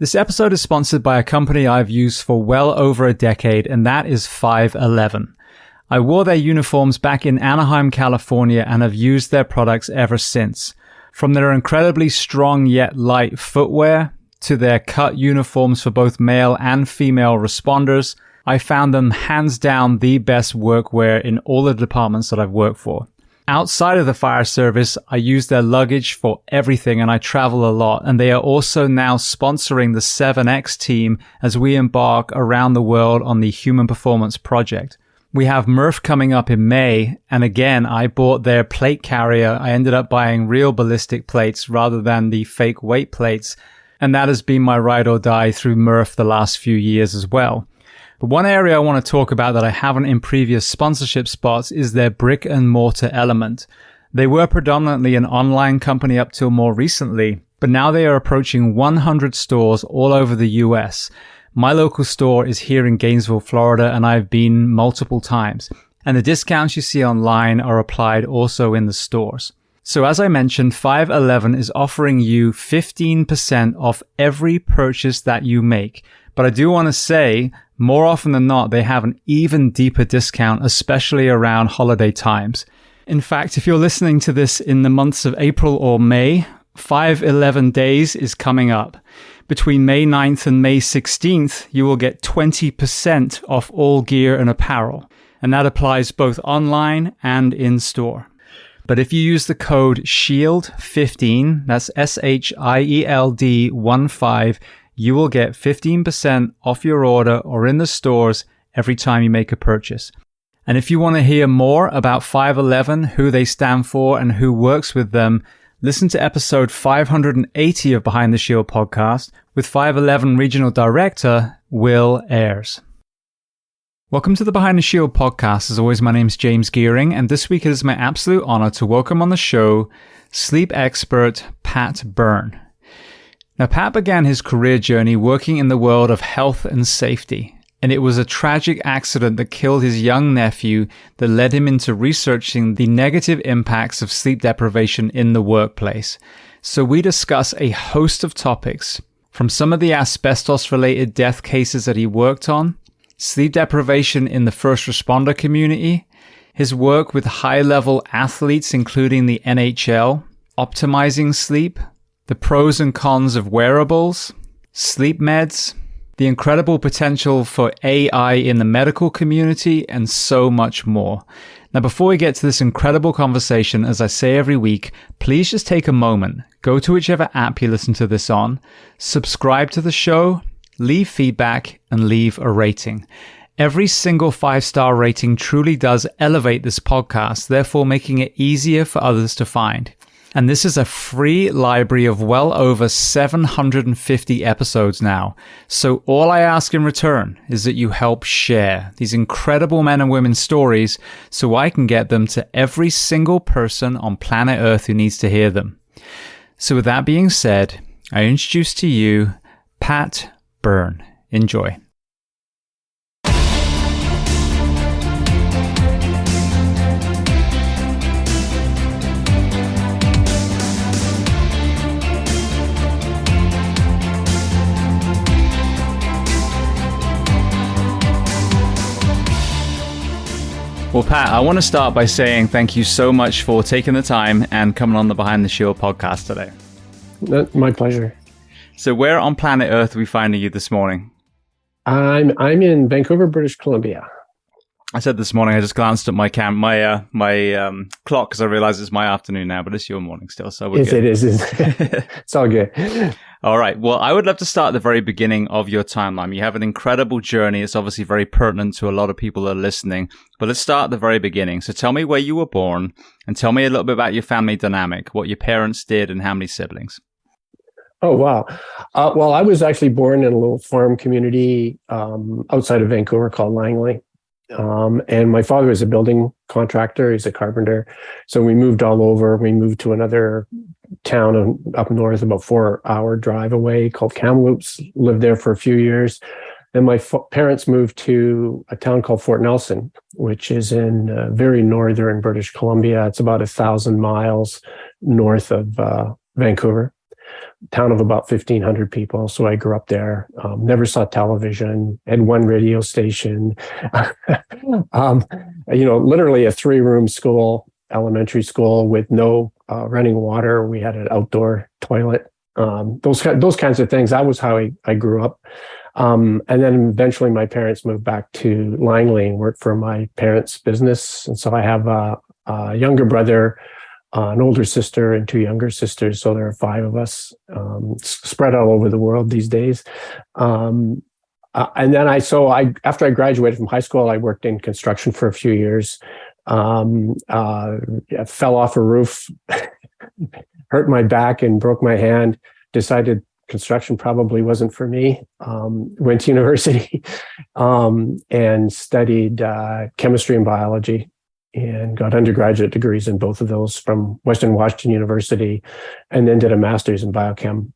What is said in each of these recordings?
This episode is sponsored by a company I've used for well over a decade, and that is 511. I wore their uniforms back in Anaheim, California, and have used their products ever since. From their incredibly strong yet light footwear to their cut uniforms for both male and female responders, I found them hands down the best workwear in all the departments that I've worked for. Outside of the fire service, I use their luggage for everything and I travel a lot, and they are also now sponsoring the 7X team as we embark around the world on the Human Performance Project. We have Murph coming up in May, and again, I bought their plate carrier. I ended up buying real ballistic plates rather than the fake weight plates, and that has been my ride or die through Murph the last few years as well. But one area I want to talk about that I haven't in previous sponsorship spots is their brick and mortar element. They were predominantly an online company up till more recently, but now they are approaching 100 stores all over the US. My local store is here in Gainesville, Florida, and I've been multiple times. And the discounts you see online are applied also in the stores. So as I mentioned, 511 is offering you 15% off every purchase that you make. But I do want to say, more often than not, they have an even deeper discount, especially around holiday times. In fact, if you're listening to this in the months of April or May, 511 days is coming up. Between May 9th and May 16th, you will get 20% off all gear and apparel. And that applies both online and in store. But if you use the code SHIELD15, that's SHIELD15, you will get 15% off your order or in the stores every time you make a purchase. And if you want to hear more about 511, who they stand for and who works with them, listen to episode 580 of Behind the Shield podcast with 511 Regional Director Will Ayres. Welcome to the Behind the Shield podcast. As always, my name's James Gearing, and this week it is my absolute honor to welcome on the show sleep expert Pat Byrne. Now, Pat began his career journey working in the world of health and safety, and it was a tragic accident that killed his young nephew that led him into researching the negative impacts of sleep deprivation in the workplace. So we discuss a host of topics, from some of the asbestos-related death cases that he worked on, sleep deprivation in the first responder community, his work with high-level athletes including the NHL, optimizing sleep, the pros and cons of wearables, sleep meds, the incredible potential for AI in the medical community, and so much more. Now, before we get to this incredible conversation, as I say every week, please just take a moment, go to whichever app you listen to this on, subscribe to the show, leave feedback, and leave a rating. Every single 5-star rating truly does elevate this podcast, therefore making it easier for others to find. And this is a free library of well over 750 episodes now. So all I ask in return is that you help share these incredible men and women's stories so I can get them to every single person on planet Earth who needs to hear them. So with that being said, I introduce to you Pat Byrne. Enjoy. Well, Pat, I want to start by saying thank you so much for taking the time and coming on the Behind the Shield podcast today. My pleasure. So where on planet Earth are we finding you this morning? I'm in Vancouver, British Columbia. I said this morning, I just glanced at my clock because I realized it's my afternoon now, but it's your morning still. So we're good. It is. It's all good. All right. Well, I would love to start at the very beginning of your timeline. You have an incredible journey. It's obviously very pertinent to a lot of people that are listening, but let's start at the very beginning. So tell me where you were born and tell me a little bit about your family dynamic, what your parents did and how many siblings. Oh, wow. Well, I was actually born in a little farm community outside of Vancouver called Langley. And my father was a building contractor. He's a carpenter. So we moved all over. We moved to another town up north, about 4-hour drive away, called Kamloops. Lived there for a few years. Then my parents moved to a town called Fort Nelson, which is in very northern British Columbia. It's about 1,000 miles north of Vancouver. town of about 1,500 people. So I grew up there, never saw television, had one radio station, literally a 3-room school, elementary school with no running water. We had an outdoor toilet, those kinds of things. That was how I grew up. And then eventually my parents moved back to Langley and worked for my parents' business. And so I have a younger brother, an older sister, and 2 younger sisters. So there are 5 of us, spread all over the world these days. And then after I graduated from high school, I worked in construction for a few years. Fell off a roof, hurt my back and broke my hand, decided construction probably wasn't for me. Went to university and studied chemistry and biology, and got undergraduate degrees in both of those from Western Washington University, and then did a master's in biochem.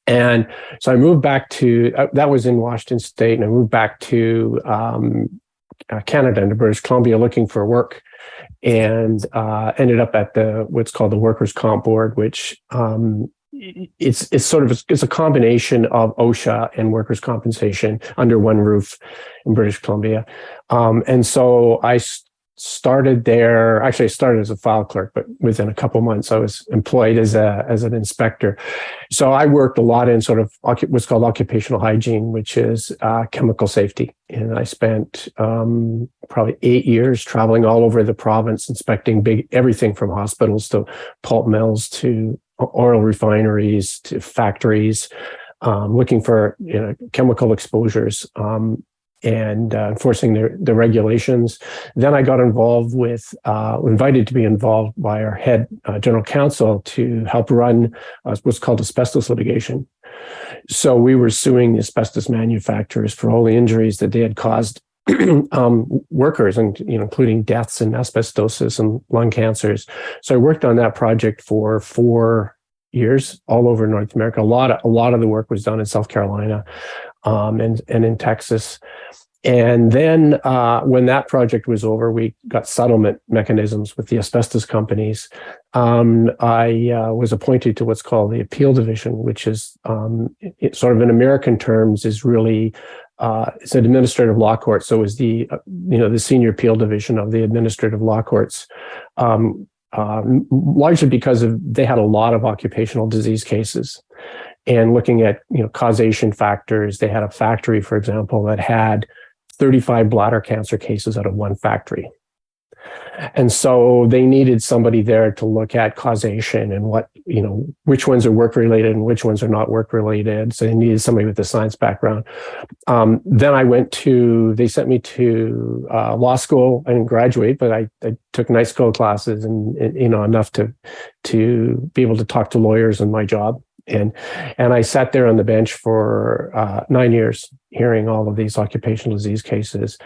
And so I moved back to, that was in Washington State, and I moved back to Canada, into British Columbia, looking for work, and ended up at what's called the Workers' Comp Board, which it's a combination of OSHA and workers' compensation under one roof in British Columbia. And so I started there. Actually, I started as a file clerk, but within a couple months, I was employed as an inspector. So I worked a lot in sort of what's called occupational hygiene, which is chemical safety. And I spent probably 8 years traveling all over the province, inspecting everything from hospitals to pulp mills to oil refineries to factories, looking for chemical exposures. And enforcing the regulations. Then I got invited to be involved by our head general counsel to help run what's called asbestos litigation. So we were suing the asbestos manufacturers for all the injuries that they had caused workers, and including deaths and asbestosis and lung cancers. So I worked on that project for 4 years all over North America. A lot of the work was done in South Carolina and in Texas. And then when that project was over, we got settlement mechanisms with the asbestos companies. I was appointed to what's called the appeal division, which is sort of in American terms is really it's an administrative law court. So it was the senior appeal division of the administrative law courts. Largely because they had a lot of occupational disease cases, and looking at causation factors. They had a factory, for example, that had 35 bladder cancer cases out of one factory. And so they needed somebody there to look at causation and which ones are work related and which ones are not work related. So they needed somebody with a science background. Then they sent me to law school. I didn't graduate, but I took night school classes and enough to be able to talk to lawyers in my job. And I sat there on the bench for 9 years, hearing all of these occupational disease cases.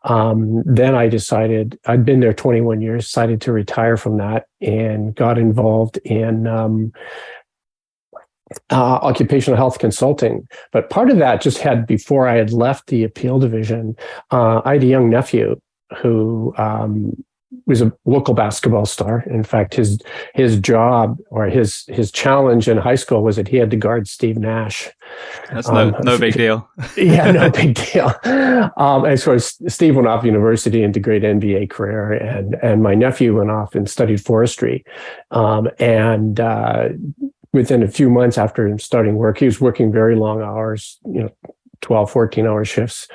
Then I decided, I'd been there 21 years, decided to retire from that, and got involved in occupational health consulting. But part of that just had, before I had left the appeal division, I had a young nephew who was a local basketball star. In fact, his job, or his challenge in high school, was that he had to guard Steve Nash. That's no big deal. Yeah, no big deal. And so Steve went off to university and did a great NBA career, and my nephew went off and studied forestry. And within a few months after starting work, he was working very long hours, 12, 14-hour shifts.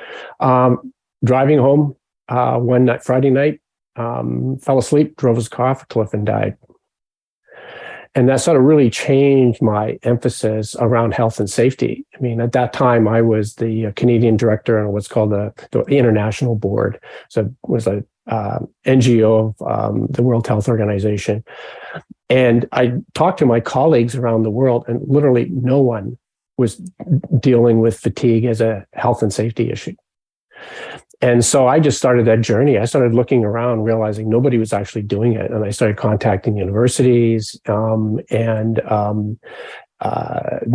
Driving home one night, Friday night, fell asleep, drove his car off a cliff, and died. And that sort of really changed my emphasis around health and safety. I mean, at that time, I was the Canadian director on what's called the International Board. So it was a NGO of the World Health Organization. And I talked to my colleagues around the world, and literally no one was dealing with fatigue as a health and safety issue. And so I just started that journey. I started looking around, realizing nobody was actually doing it. And I started contacting universities. And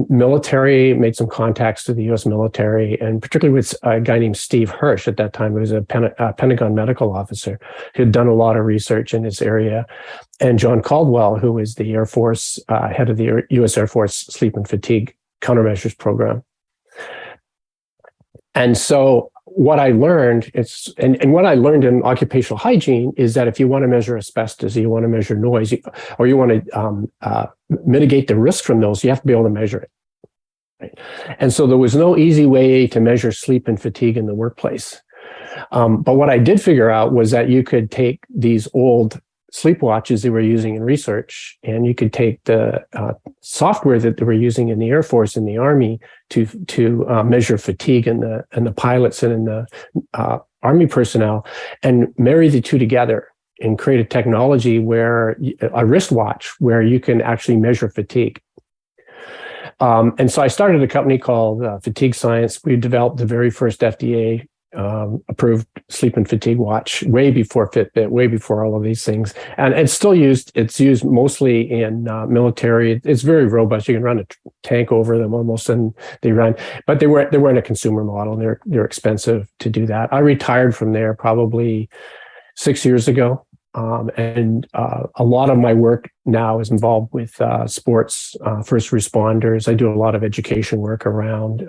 military, made some contacts to the U.S. military, and particularly with a guy named Steve Hirsch at that time, who was a Pentagon medical officer who had done a lot of research in this area, and John Caldwell, who was the Air Force head of the U.S. Air Force Sleep and Fatigue Countermeasures Program. And so what I learned and what I learned in occupational hygiene is that if you want to measure asbestos, you want to measure noise, or you want to mitigate the risk from those, you have to be able to measure it. Right? And so there was no easy way to measure sleep and fatigue in the workplace. But what I did figure out was that you could take these old sleep watches they were using in research, and you could take the software that they were using in the Air Force and the Army to measure fatigue in the pilots and in the Army personnel, and marry the two together and create a technology where a wristwatch where you can actually measure fatigue. And so I started a company called Fatigue Science. We developed the very first FDA approved sleep and fatigue watch way before Fitbit, way before all of these things. And it's used mostly in military. It's very robust. You can run a tank over them almost, and they run, but they weren't a consumer model. They're expensive to do that. I retired from there probably 6 years ago. And a lot of my work now is involved with sports, first responders. I do a lot of education work around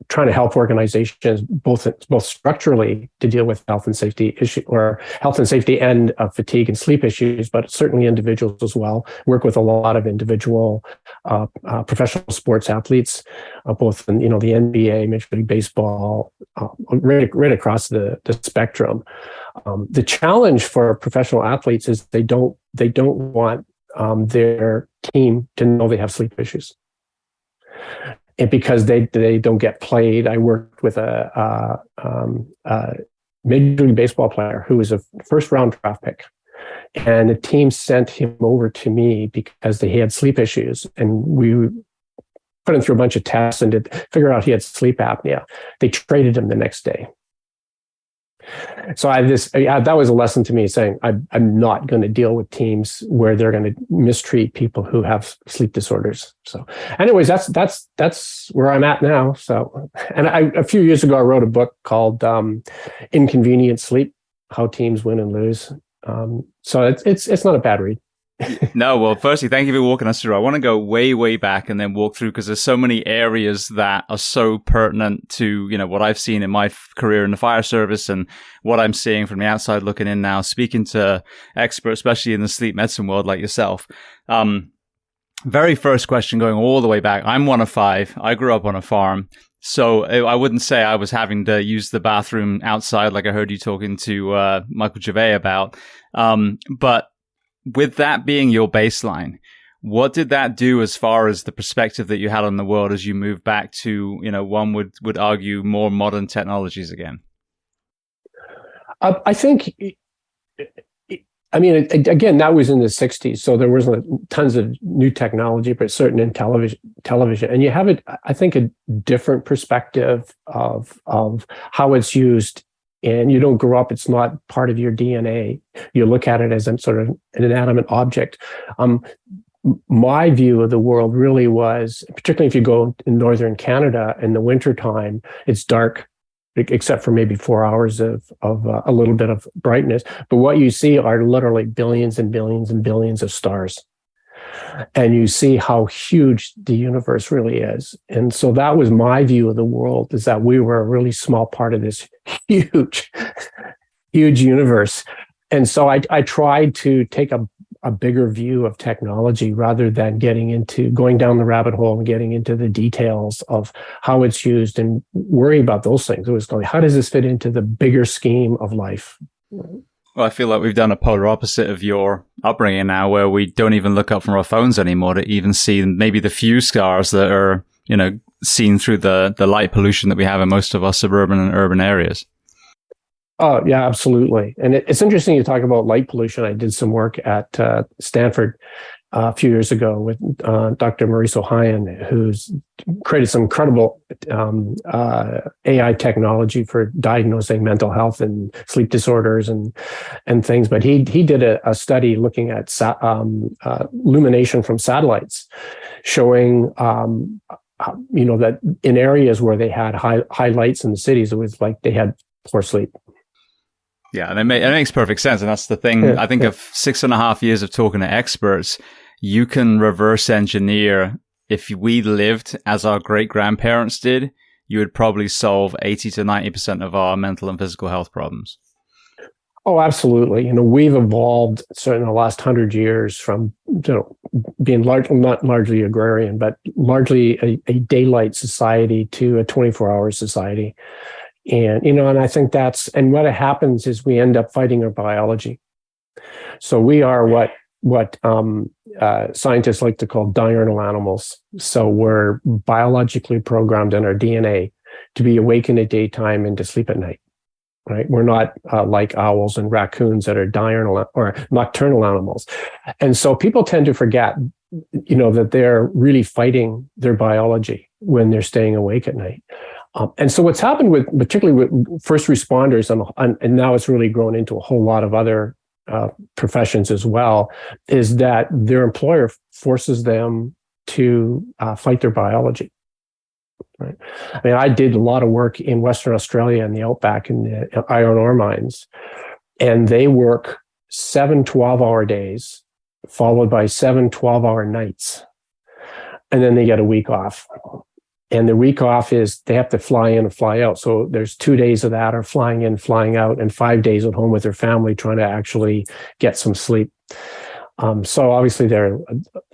trying to help organizations both structurally to deal with health and safety issue, or health and safety and fatigue and sleep issues, but certainly individuals as well. Work with a lot of individual professional sports athletes, both in the NBA, Major League Baseball, right across the spectrum. The challenge for professional athletes is they don't want their team to know they have sleep issues. And because they don't get played, I worked with a Major League Baseball player who was a first-round draft pick. And the team sent him over to me because he had sleep issues. And we put him through a bunch of tests and figure out he had sleep apnea. They traded him the next day. So that was a lesson to me, saying I'm not going to deal with teams where they're going to mistreat people who have sleep disorders. So, anyways, that's where I'm at now. So, and a few years ago I wrote a book called Inconvenient Sleep: How Teams Win and Lose. So it's not a bad read. No, well, firstly, thank you for walking us through. I want to go way, way back and then walk through, because there's so many areas that are so pertinent to, what I've seen in my career in the fire service and what I'm seeing from the outside looking in now, speaking to experts, especially in the sleep medicine world like yourself. Very first question, going all the way back. I'm one of five. I grew up on a farm. So I wouldn't say I was having to use the bathroom outside like I heard you talking to Michael Gervais about. But with that being your baseline, what did that do as far as the perspective that you had on the world as you moved back to, one would argue more modern technologies again? I think, again, that was in the 60s. So there wasn't tons of new technology, but certainly in television. And you have I think, a different perspective of how it's used. And you don't grow up, it's not part of your DNA. You look at it as a sort of an inanimate object. My view of the world really was, particularly if you go in northern Canada in the wintertime, it's dark, except for maybe 4 hours of a little bit of brightness. But what you see are literally billions and billions and billions of stars. And you see how huge the universe really is. And so that was my view of the world, is that we were a really small part of this huge universe. And so I tried to take a bigger view of technology rather than going down the rabbit hole and getting into the details of how it's used and worry about those things. It was going, how does this fit into the bigger scheme of life? Well, I feel like we've done a polar opposite of your upbringing now, where we don't even look up from our phones anymore to even see maybe the few stars that are, seen through the light pollution that we have in most of our suburban and urban areas. Oh, yeah, absolutely. And it's interesting you talk about light pollution. I did some work at Stanford a few years ago with Dr. Mauricio Hyan, who's created some incredible AI technology for diagnosing mental health and sleep disorders and things. But he did a study looking at illumination from satellites, showing that in areas where they had high lights in the cities, it was like they had poor sleep. Yeah, and it makes perfect sense. And that's the thing. Yeah, I think of 6.5 years of talking to experts, you can reverse engineer. If we lived as our great grandparents did, you would probably solve 80 to 90% of our mental and physical health problems. Oh, absolutely. We've evolved certainly in the last 100 years from being not largely agrarian, but largely a daylight society to a 24-hour society. And I think and what happens is we end up fighting our biology. So we are what scientists like to call diurnal animals. So we're biologically programmed in our DNA to be awake in the daytime and to sleep at night. Right? We're not like owls and raccoons that are diurnal or nocturnal animals. And so people tend to forget, that they're really fighting their biology when they're staying awake at night. And so what's happened particularly with first responders, and now it's really grown into a whole lot of other professions as well, is that their employer forces them to fight their biology. Right. I mean, I did a lot of work in Western Australia and the outback in the iron ore mines, and they work 7 12-hour days followed by 7 12-hour nights. And then they get a week off. And the week off is they have to fly in and fly out. So there's 2 days of that are flying in, flying out, and 5 days at home with their family trying to actually get some sleep. So obviously there are,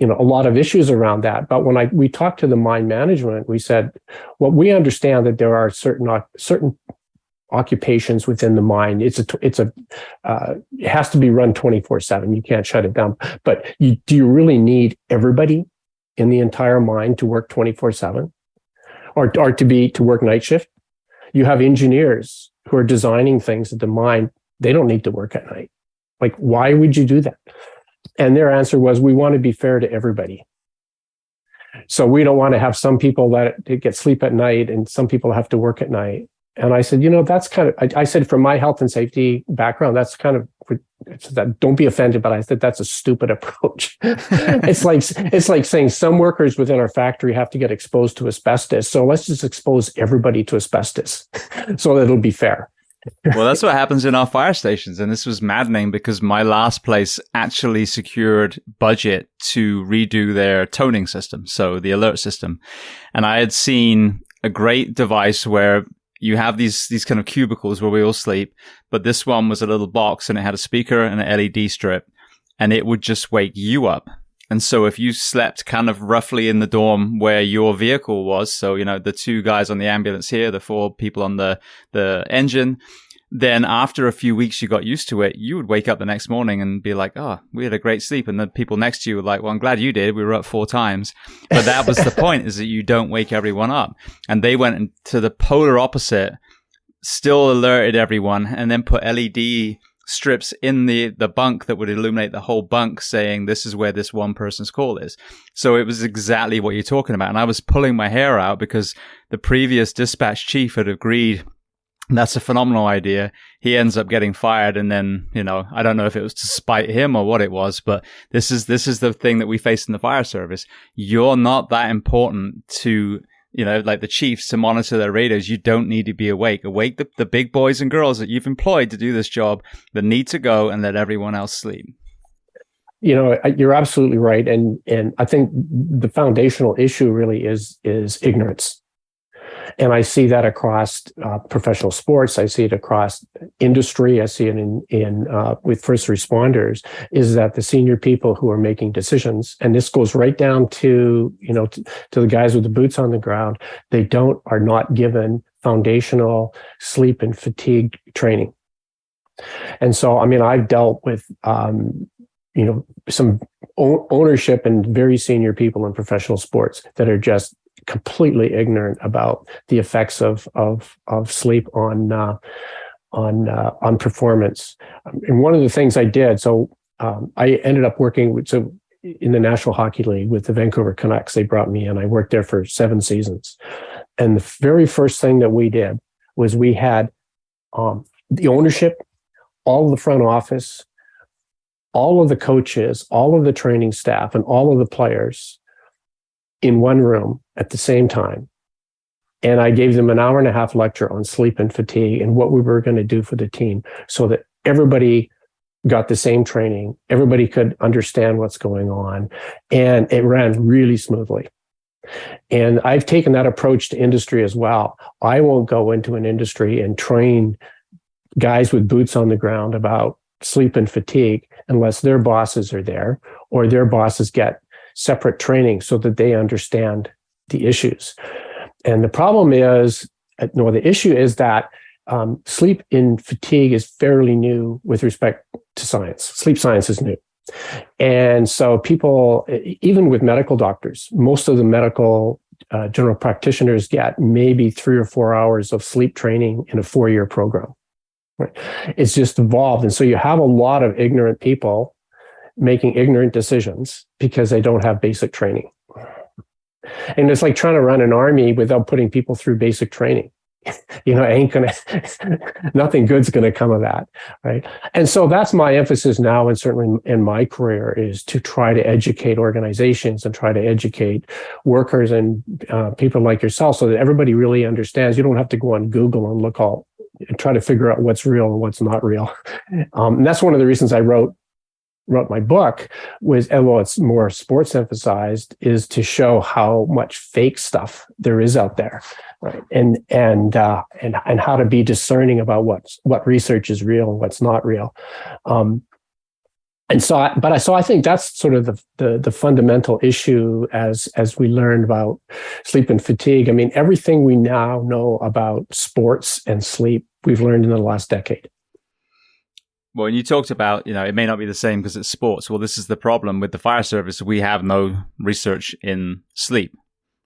a lot of issues around that. But when we talked to the mine management, we said, well, we understand that there are certain occupations within the mine. It has to be run 24/7. You can't shut it down. But do you really need everybody in the entire mine to work 24/7, or to work night shift? You have engineers who are designing things at the mine. They don't need to work at night. Like, why would you do that? And their answer was, we want to be fair to everybody. So we don't want to have some people that get sleep at night and some people have to work at night. And I said, that's kind of, I said, from my health and safety background, that's kind of, don't be offended, but I said, that's a stupid approach. It's like saying some workers within our factory have to get exposed to asbestos. So let's just expose everybody to asbestos so that it'll be fair. Well, that's what happens in our fire stations. And this was maddening because my last place actually secured budget to redo their toning system, so the alert system. And I had seen a great device where you have these kind of cubicles where we all sleep, but this one was a little box and it had a speaker and an LED strip, and it would just wake you up. And so if you slept kind of roughly in the dorm where your vehicle was, so, the 2 guys on the ambulance here, the 4 people on the engine, then after a few weeks you got used to it, you would wake up the next morning and be like, oh, we had a great sleep. And the people next to you were like, well, I'm glad you did. We were up 4 times. But that was the point, is that you don't wake everyone up. And they went to the polar opposite, still alerted everyone, and then put LED strips in the bunk that would illuminate the whole bunk, saying this is where this one person's call is. So it was exactly what you're talking about. And I was pulling my hair out because the previous dispatch chief had agreed that's a phenomenal idea. He ends up getting fired, and then, I don't know if it was to spite him or what it was, but this is the thing that we face in the fire service. You're not that important to, like the chiefs, to monitor their radios. You don't need to be awake. Awake the big boys and girls that you've employed to do this job that need to go, and let everyone else sleep. You're absolutely right. And I think the foundational issue really is ignorance. And I see that across professional sports. I see it across industry. I see it in with first responders, is that the senior people who are making decisions, and this goes right down to, to the guys with the boots on the ground, they are not given foundational sleep and fatigue training. And so, I've dealt with, some ownership and very senior people in professional sports that are just completely ignorant about the effects of sleep on performance. And one of the things I did, I ended up working with, in the National Hockey League with the Vancouver Canucks. They brought me in. I worked there for 7 seasons. And the very first thing that we did was we had the ownership, all of the front office, all of the coaches, all of the training staff, and all of the players in one room at the same time. And I gave them an hour and a half lecture on sleep and fatigue and what we were going to do for the team so that everybody got the same training, everybody could understand what's going on, and it ran really smoothly. And I've taken that approach to industry as well. I won't go into an industry and train guys with boots on the ground about sleep and fatigue unless their bosses are there or their bosses get separate training so that they understand the issues. And the problem is, the issue is that sleep in fatigue is fairly new with respect to science. Sleep science is new. And so people, even with medical doctors, most of the medical general practitioners get maybe 3 or 4 hours of sleep training in a 4-year program. Right? It's just evolved. And so you have a lot of ignorant people making ignorant decisions because they don't have basic training. And it's like trying to run an army without putting people through basic training. Nothing good's going to come of that, right? And so that's my emphasis now, and certainly in my career, is to try to educate organizations and try to educate workers and people like yourself so that everybody really understands. You don't have to go on Google and look and try to figure out what's real and what's not real. And that's one of the reasons I wrote my book was, although it's more sports emphasized, is to show how much fake stuff there is out there, right? And how to be discerning about what research is real and what's not real. So I think that's sort of the fundamental issue as we learned about sleep and fatigue. I mean, everything we now know about sports and sleep, we've learned in the last decade. Well, and you talked about, it may not be the same because it's sports. Well, this is the problem with the fire service. We have no research in sleep.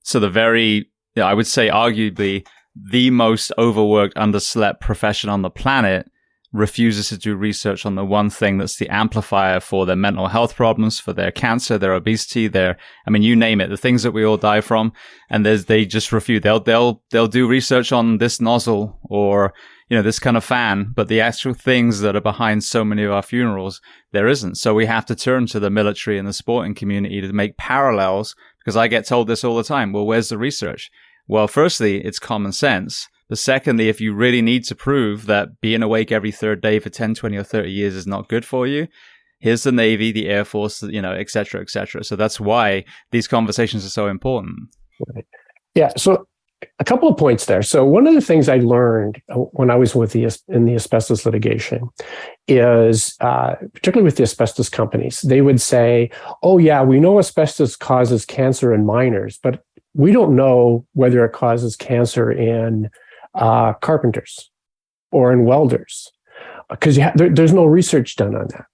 So I would say arguably the most overworked, underslept profession on the planet refuses to do research on the one thing that's the amplifier for their mental health problems, for their cancer, their obesity, you name it, the things that we all die from. And they just refuse. They'll do research on this nozzle or this kind of fan, but the actual things that are behind so many of our funerals, there isn't. So we have to turn to the military and the sporting community to make parallels, because I get told this all the time. Well, where's the research? Well, firstly, it's common sense. But secondly, if you really need to prove that being awake every third day for 10, 20, or 30 years is not good for you, here's the Navy, the Air Force, et cetera, et cetera. So that's why these conversations are so important. Right. Yeah. So a couple of points there. So one of the things I learned when I was in the asbestos litigation is, particularly with the asbestos companies, they would say, oh yeah, we know asbestos causes cancer in miners, but we don't know whether it causes cancer in carpenters or in welders, because there's no research done on that.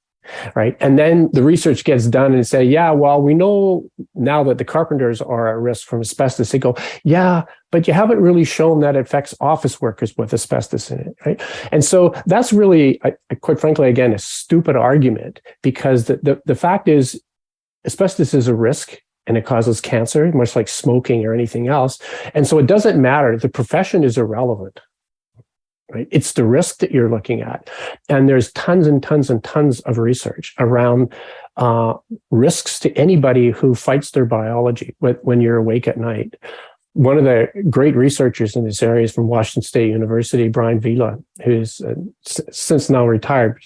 Right. And then the research gets done and say, yeah, well, we know now that the carpenters are at risk from asbestos. They go, yeah, but you haven't really shown that it affects office workers with asbestos in it. Right. And so that's really, quite frankly, again, a stupid argument, because the fact is asbestos is a risk and it causes cancer, much like smoking or anything else. And so it doesn't matter. The profession is irrelevant. Right? It's the risk that you're looking at. And there's tons and tons and tons of research around risks to anybody who fights their biology when you're awake at night. One of the great researchers in this area is from Washington State University, Brian Vila, who's since now retired.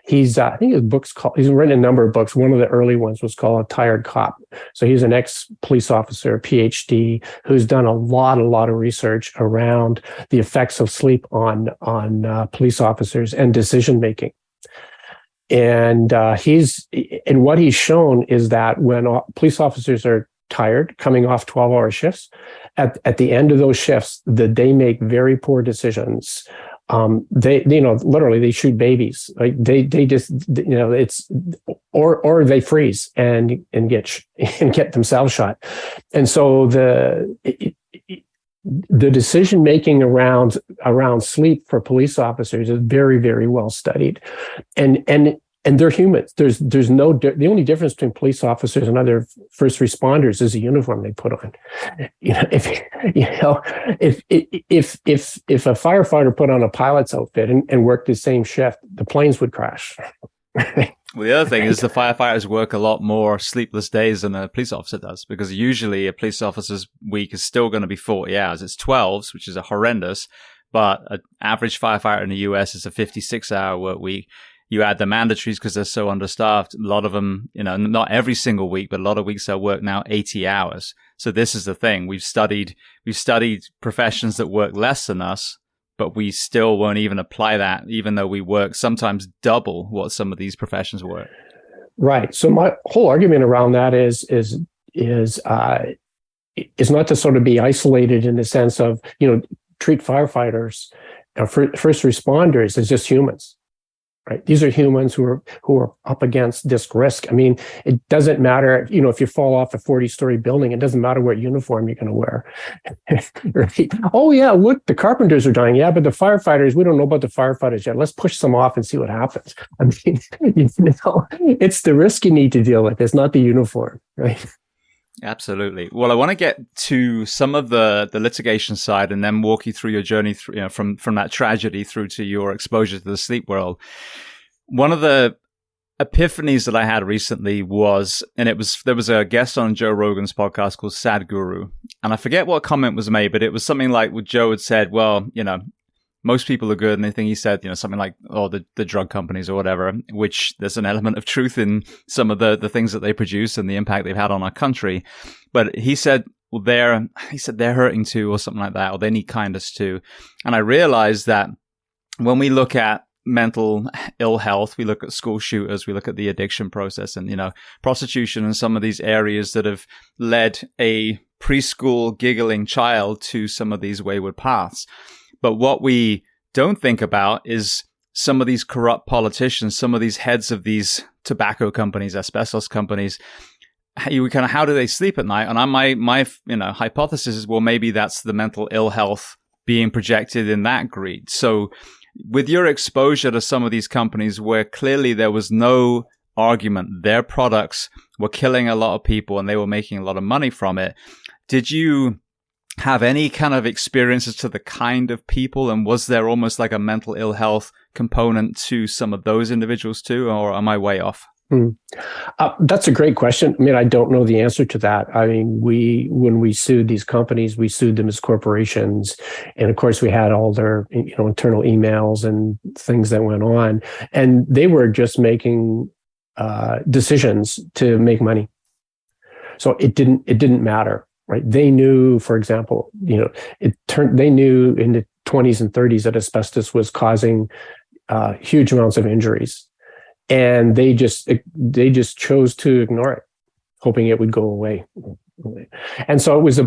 He's he's written a number of books. One of the early ones was called A Tired Cop. So he's an ex-police officer, PhD, who's done a lot of research around the effects of sleep on police officers and decision making. And what he's shown is that when police officers are tired, coming off 12-hour shifts, at the end of those shifts, they make very poor decisions. They literally they shoot babies. Like they just it's or they freeze and get themselves shot. And so the decision making around sleep for police officers is very, very well studied, and and they're humans. There's no the only difference between police officers and other first responders is the uniform they put on. If a firefighter put on a pilot's outfit and worked the same shift, the planes would crash. Well, the other thing is the firefighters work a lot more sleepless days than a police officer does, because usually a police officer's week is still going to be 40 hours. It's 12s, which is a horrendous, but an average firefighter in the US is a 56-hour work week. You add the mandatories because they're so understaffed. A lot of them, not every single week, but a lot of weeks they'll work now 80 hours. So this is the thing. We've studied professions that work less than us, but we still won't even apply that, even though we work sometimes double what some of these professions work. Right. So my whole argument around that is not to sort of be isolated in the sense of, treat firefighters, first responders as just humans. Right. These are humans who are up against this risk. I mean, it doesn't matter, if you fall off a 40-story building, it doesn't matter what uniform you're going to wear. Right? Oh, yeah, look, the carpenters are dying. Yeah, but the firefighters, we don't know about the firefighters yet. Let's push them off and see what happens. I mean, it's the risk you need to deal with. It's not the uniform, right? Absolutely. Well, I want to get to some of the litigation side and then walk you through your journey through, from that tragedy through to your exposure to the sleep world. One of the epiphanies that I had recently was, there was a guest on Joe Rogan's podcast called Sad Guru, and I forget what comment was made, but it was something like what Joe had said, well, most people are good. And I think he said, something like, the drug companies or whatever, which there's an element of truth in some of the things that they produce and the impact they've had on our country. But he said, well, they're hurting too, or something like that, or they need kindness too. And I realized that when we look at mental ill health, we look at school shooters, we look at the addiction process and, prostitution and some of these areas that have led a preschool giggling child to some of these wayward paths. But what we don't think about is some of these corrupt politicians, some of these heads of these tobacco companies, asbestos companies. How do they sleep at night? And my hypothesis is, well, maybe that's the mental ill health being projected in that greed. So with your exposure to some of these companies where clearly there was no argument, their products were killing a lot of people and they were making a lot of money from it, did you have any kind of experiences to the kind of people? And was there almost like a mental ill health component to some of those individuals too? Or am I way off? That's a great question. I mean, I don't know the answer to that. I mean, when we sued these companies, we sued them as corporations. And of course, we had all their internal emails and things that went on. And they were just making decisions to make money. So it didn't matter. Right. They knew, for example, they knew in the 20s and 30s that asbestos was causing huge amounts of injuries. And they just chose to ignore it, hoping it would go away. And so it was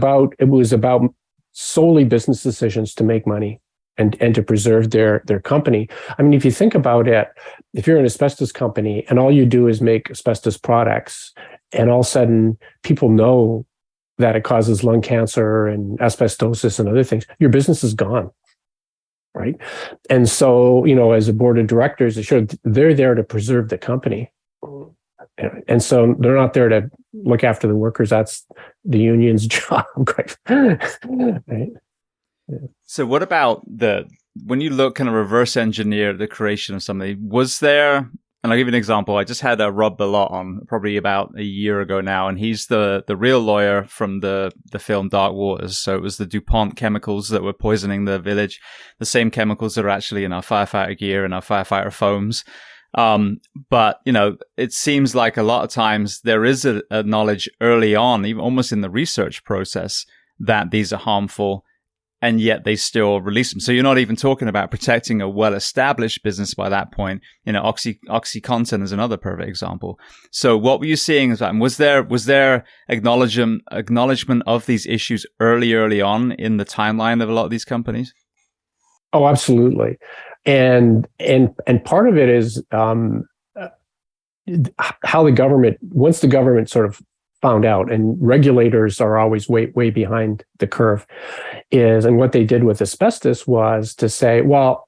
about solely business decisions to make money and to preserve their company. I mean, if you think about it, if you're an asbestos company and all you do is make asbestos products, and all of a sudden people know that it causes lung cancer and asbestosis and other things, your business is gone, right? And so, as a board of directors, they're there to preserve the company. And so they're not there to look after the workers. That's the union's job. Right? Yeah. So what about when you look kind of reverse engineer the creation of something, was there, and I'll give you an example. I just had Rob Bellot on probably about a year ago now, and he's the real lawyer from the film Dark Waters. So it was the DuPont chemicals that were poisoning the village, the same chemicals that are actually in our firefighter gear and our firefighter foams. But, it seems like a lot of times there is a knowledge early on, even almost in the research process, that these are harmful, and yet they still release them. So you're not even talking about protecting a well-established business by that point. OxyContin is another perfect example. So what were you seeing? Was there acknowledgement of these issues early on in the timeline of a lot of these companies? Oh, absolutely. And part of it is how the government, once the government sort of found out, and regulators are always way behind the curve, and what they did with asbestos was to say, well,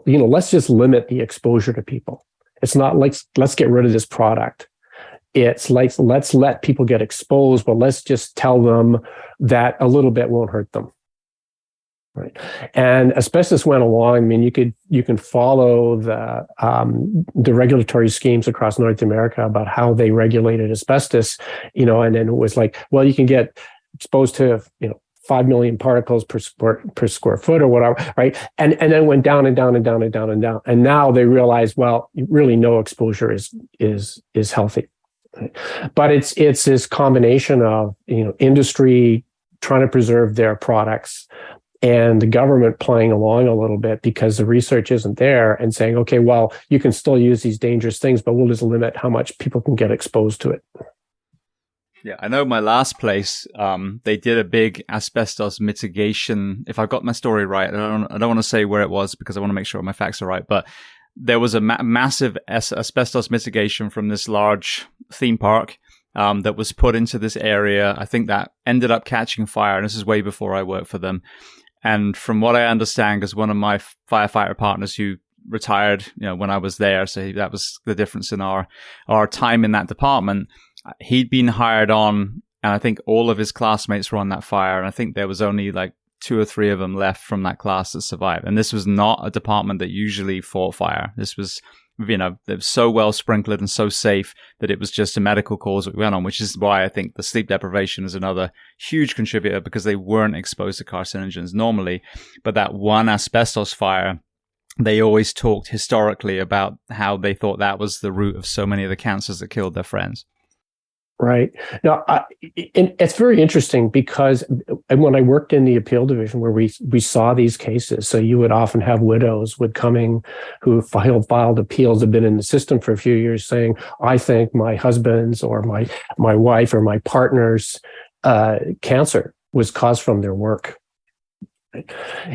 let's just limit the exposure to people. It's not like, let's get rid of this product. It's like, let's let people get exposed, but let's just tell them that a little bit won't hurt them. Right. And asbestos went along. I mean, you can follow the regulatory schemes across North America about how they regulated asbestos, and then it was like, well, you can get exposed to, 5 million particles per square foot or whatever, right? And then it went down and down and down and down and down. And now they realize, well, really no exposure is healthy. Right? But it's this combination of, industry trying to preserve their products and the government playing along a little bit because the research isn't there and saying, okay, well, you can still use these dangerous things, but we'll just limit how much people can get exposed to it. Yeah, I know my last place, they did a big asbestos mitigation. If I've got my story right, I don't want to say where it was because I want to make sure my facts are right, but there was a massive asbestos mitigation from this large theme park that was put into this area. I think that ended up catching fire, and this is way before I worked for them. And from what I understand, because one of my firefighter partners who retired, when I was there, so that was the difference in our time in that department. He'd been hired on, and I think all of his classmates were on that fire. And I think there was only like 2 or 3 of them left from that class that survived. And this was not a department that usually fought fire. This was, it was so well sprinkled and so safe that it was just a medical cause that we went on, which is why I think the sleep deprivation is another huge contributor, because they weren't exposed to carcinogens normally. But that one asbestos fire, they always talked historically about how they thought that was the root of so many of the cancers that killed their friends. Right. Now, it's very interesting because when I worked in the appeal division where we saw these cases, so you would often have widows would coming who filed appeals, have been in the system for a few years saying, I think my husband's or my wife or my partner's cancer was caused from their work.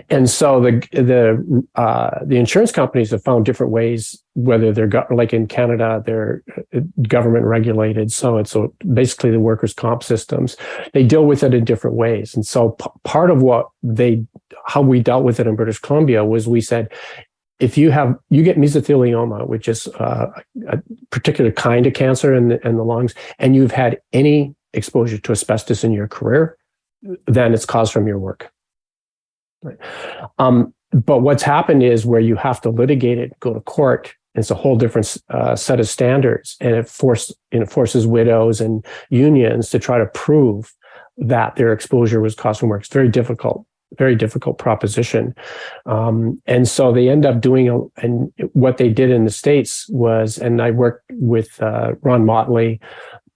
And so the insurance companies have found different ways, whether they're like in Canada, they're government regulated. So it's basically the workers' comp systems. They deal with it in different ways. And so part of how we dealt with it in British Columbia was we said, if you get mesothelioma, which is a particular kind of cancer in the lungs, and you've had any exposure to asbestos in your career, then it's caused from your work. Right. But what's happened is where you have to litigate it, go to court, it's a whole different set of standards, and it forces widows and unions to try to prove that their exposure was caused from work. It's very difficult proposition. And so they end up doing, and what they did in the States was, and I worked with Ron Motley,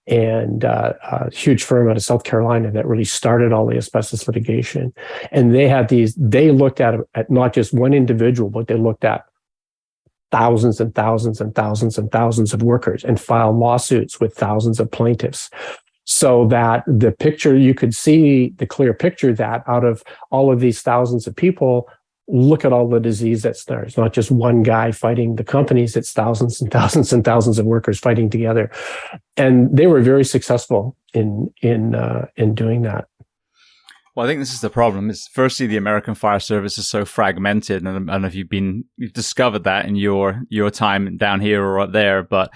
and a huge firm out of South Carolina that really started all the asbestos litigation. And they looked at not just one individual, but they looked at thousands and thousands and thousands and thousands of workers and filed lawsuits with thousands of plaintiffs. So that the picture, you could see the clear picture that out of all of these thousands of people, look at all the disease that's there. It's not just one guy fighting the companies, it's thousands and thousands and thousands of workers fighting together. And they were very successful in doing that. Well, I think this is the problem. Is firstly, the American fire service is so fragmented, and I don't know if you've discovered that in your time down here or up there, but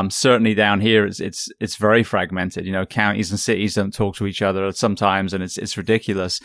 certainly down here it's very fragmented. Counties and cities don't talk to each other sometimes, and it's ridiculous.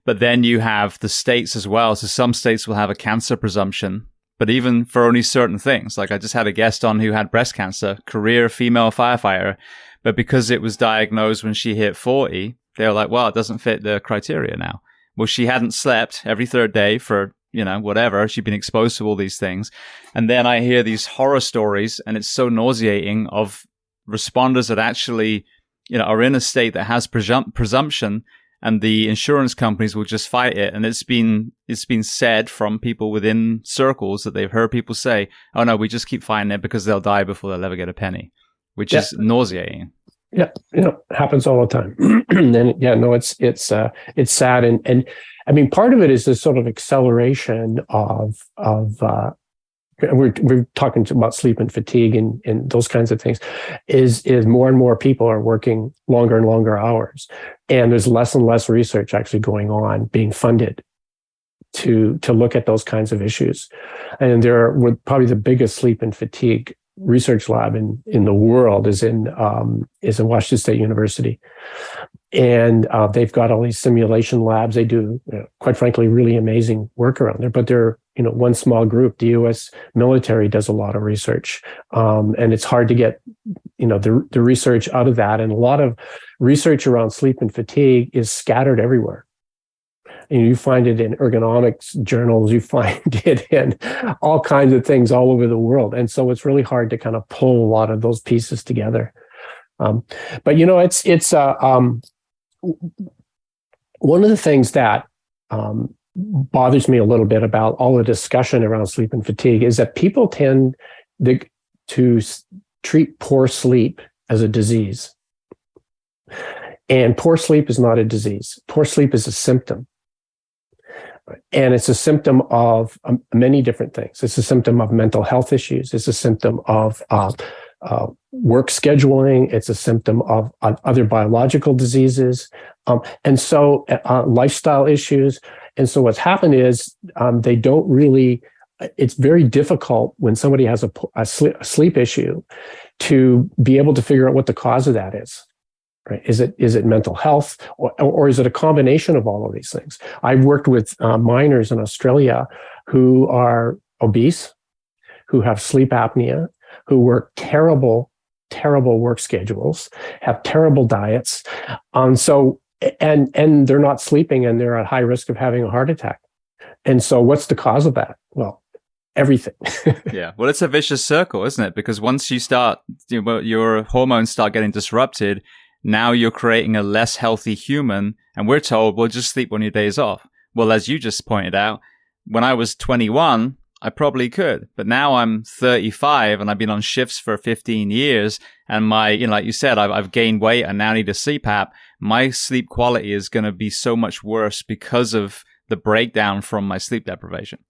But then you have the states as well. So some states will have a cancer presumption, but even for only certain things. Like I just had a guest on who had breast cancer, career female firefighter, but because it was diagnosed when she hit 40, they were like, well, it doesn't fit the criteria now. Well, she hadn't slept every third day for, whatever. She'd been exposed to all these things. And then I hear these horror stories, and it's so nauseating, of responders that actually, are in a state that has presumption, and the insurance companies will just fight it. And it's been said from people within circles that they've heard people say, oh no, we just keep fighting it because they'll die before they'll ever get a penny, which is nauseating. Yeah. It happens all the time. And it's sad. And I mean, part of it is this sort of acceleration of we're talking about sleep and fatigue and those kinds of things, is more and more people are working longer and longer hours, and there's less and less research actually going on, being funded to look at those kinds of issues. And probably the biggest sleep and fatigue research lab in the world is in Washington State University. And they've got all these simulation labs. They do, quite frankly, really amazing work around there. But they're, one small group. The U.S. military does a lot of research, and it's hard to get, the research out of that. And a lot of research around sleep and fatigue is scattered everywhere. You find it in ergonomics journals. You find it in all kinds of things all over the world. And so it's really hard to kind of pull a lot of those pieces together. But it's one of the things that bothers me a little bit about all the discussion around sleep and fatigue is that people tend to treat poor sleep as a disease. And poor sleep is not a disease. Poor sleep is a symptom. And it's a symptom of many different things. It's a symptom of mental health issues. It's a symptom of work scheduling. It's a symptom of other biological diseases. And so lifestyle issues. And so what's happened is they don't really, it's very difficult when somebody has a sleep issue to be able to figure out what the cause of that is. Right? Is it mental health, or is it a combination of all of these things? I've worked with miners in Australia who are obese, who have sleep apnea, who work terrible work schedules, have terrible diets, and they're not sleeping, and they're at high risk of having a heart attack. And so, what's the cause of that? Well, everything. Yeah. Well, it's a vicious circle, isn't it? Because once you start, your hormones start getting disrupted. Now you're creating a less healthy human, and we're told, well, just sleep on your days off. Well, as you just pointed out, when I was 21, I probably could. But now I'm 35 and I've been on shifts for 15 years. And like you said, I've gained weight and now need a CPAP. My sleep quality is going to be so much worse because of the breakdown from my sleep deprivation.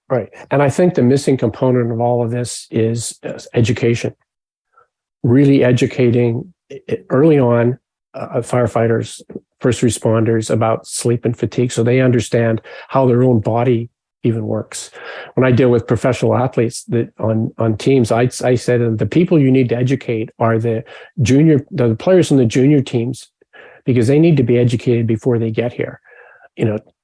Right. And I think the missing component of all of this is education. Really educating early on firefighters, first responders about sleep and fatigue so they understand how their own body even works. When I deal with professional athletes on teams, I say to them, the people you need to educate are the players in the junior teams, because they need to be educated before they get here.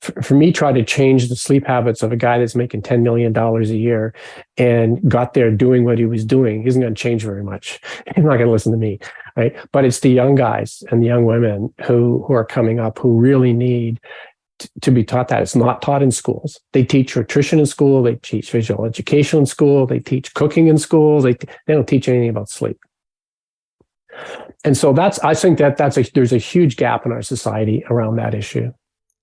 For me, try to change the sleep habits of a guy that's making $10 million a year and got there doing what he was doing isn't going to change very much. He's not going to listen to me, right? But it's the young guys and the young women who are coming up who really need to be taught that. It's not taught in schools. They teach nutrition in school. They teach physical education in school. They teach cooking in schools. They don't teach anything about sleep. And so I think there's a huge gap in our society around that issue.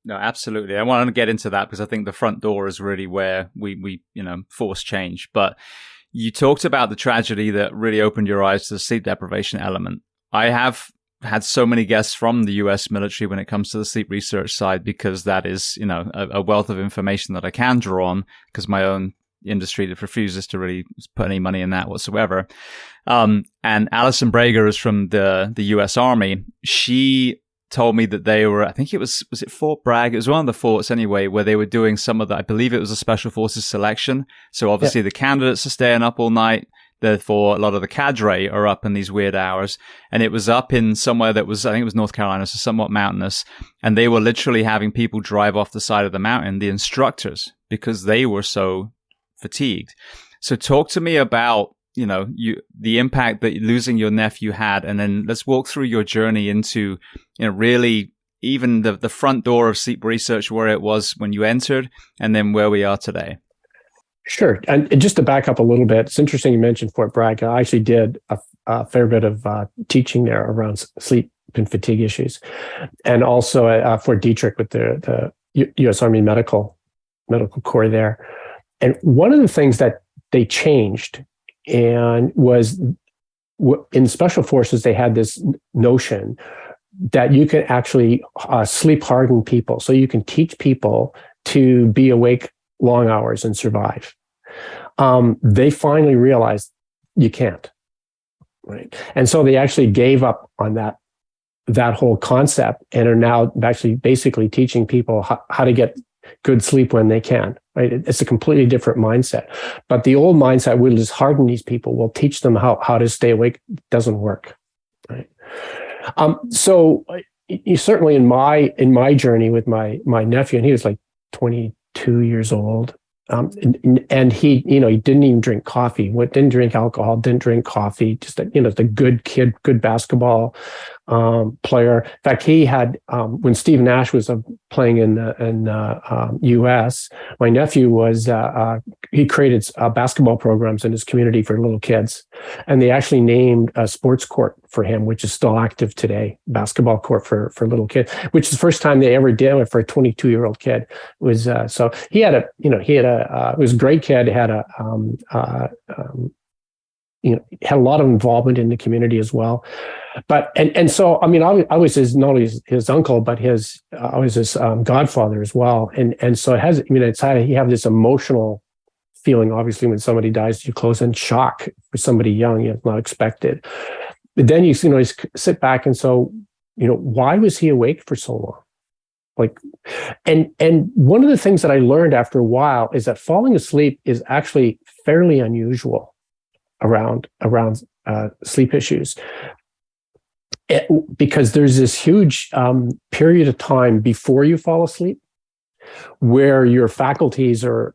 No, absolutely. I want to get into that because I think the front door is really where we force change. But you talked about the tragedy that really opened your eyes to the sleep deprivation element. I have had so many guests from the US military when it comes to the sleep research side, because that is, a wealth of information that I can draw on, because my own industry that refuses to really put any money in that whatsoever. And Alison Brager is from the US Army. She told me that they were, I think was it Fort Bragg? It was one of the forts anyway, where they were doing some of that. I believe it was a special forces selection. So obviously the candidates are staying up all night. Therefore, a lot of the cadre are up in these weird hours. And it was up in somewhere that was, I think it was North Carolina, so somewhat mountainous. And they were literally having people drive off the side of the mountain, the instructors, because they were so fatigued. So talk to me about, the impact that losing your nephew had. And then let's walk through your journey into, really even the front door of sleep research, where it was when you entered, and then where we are today. Sure. And just to back up a little bit, it's interesting you mentioned Fort Bragg. I actually did a fair bit of teaching there around sleep and fatigue issues. And also at Fort Detrick with the U.S. Army Medical Corps there. And one of the things that they changed and was in special forces, they had this notion that you can actually sleep harden people. So you can teach people to be awake long hours and survive. They finally realized you can't, right? And so they actually gave up on that whole concept and are now actually basically teaching people how to get good sleep when they can. right? It's a completely different mindset. But the old mindset will just harden these people, will teach them how to stay awake. It doesn't work, right? So certainly in my journey with my nephew, and he was like 22 years old, and he didn't even drink coffee. Didn't drink alcohol, didn't drink coffee. Just the good kid, good basketball player. In fact, he had when Steve Nash was playing in the U.S. My nephew was he created basketball programs in his community for little kids, and they actually named a sports court for him, which is still active today. Basketball court for little kids, which is the first time they ever did it for a 22-year-old kid. It was so he had was a great kid. Had had a lot of involvement in the community as well. But and so I mean I was not only his uncle, but I was his godfather as well. And so it has, you have this emotional feeling, obviously, when somebody dies too close, and shock for somebody young, it's not expected. But then you sit back and so why was he awake for so long? Like, and one of the things that I learned after a while is that falling asleep is actually fairly unusual around sleep issues, because there's this huge period of time before you fall asleep where your faculties aren't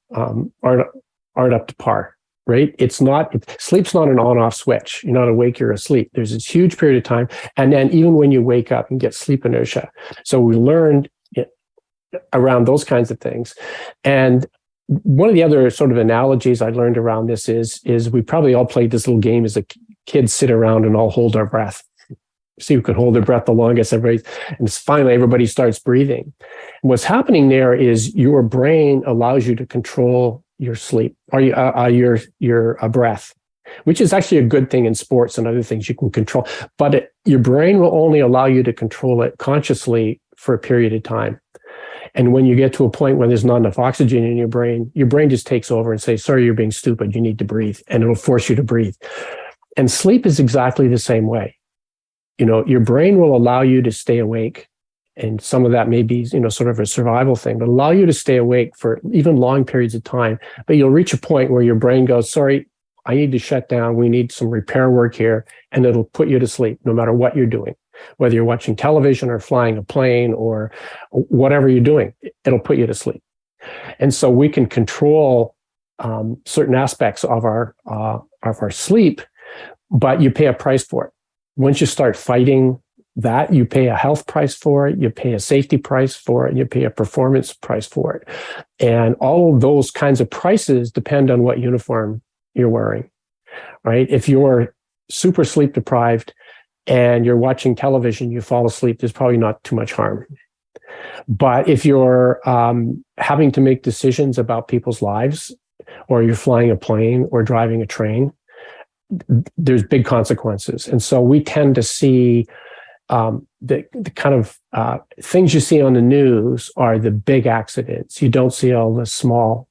up to par. Right? Sleep's not an on-off switch. You're not awake, you're asleep. There's this huge period of time. And then even when you wake up, you get sleep inertia. So we learned around those kinds of things. And one of the other sort of analogies I learned around this is we probably all played this little game as a kid, sit around and all hold our breath. See who could hold their breath the longest. And finally, everybody starts breathing. And what's happening there is your brain allows you to control your sleep or your breath, which is actually a good thing in sports and other things you can control. But your brain will only allow you to control it consciously for a period of time. And when you get to a point where there's not enough oxygen in your brain just takes over and says, sorry, you're being stupid. You need to breathe. And it'll force you to breathe. And sleep is exactly the same way. Your brain will allow you to stay awake. And some of that may be, sort of a survival thing, but allow you to stay awake for even long periods of time. But you'll reach a point where your brain goes, sorry, I need to shut down. We need some repair work here. And it'll put you to sleep no matter what you're doing, whether you're watching television or flying a plane or whatever you're doing, it'll put you to sleep. And so we can control certain aspects of our sleep, but you pay a price for it. Once you start fighting that, you pay a health price for it, you pay a safety price for it, you pay a performance price for it. And all of those kinds of prices depend on what uniform you're wearing, right? If you're super sleep deprived and you're watching television, you fall asleep, there's probably not too much harm. But if you're having to make decisions about people's lives, or you're flying a plane or driving a train, there's big consequences. And so we tend to see the kind of things you see on the news are the big accidents. You don't see all the small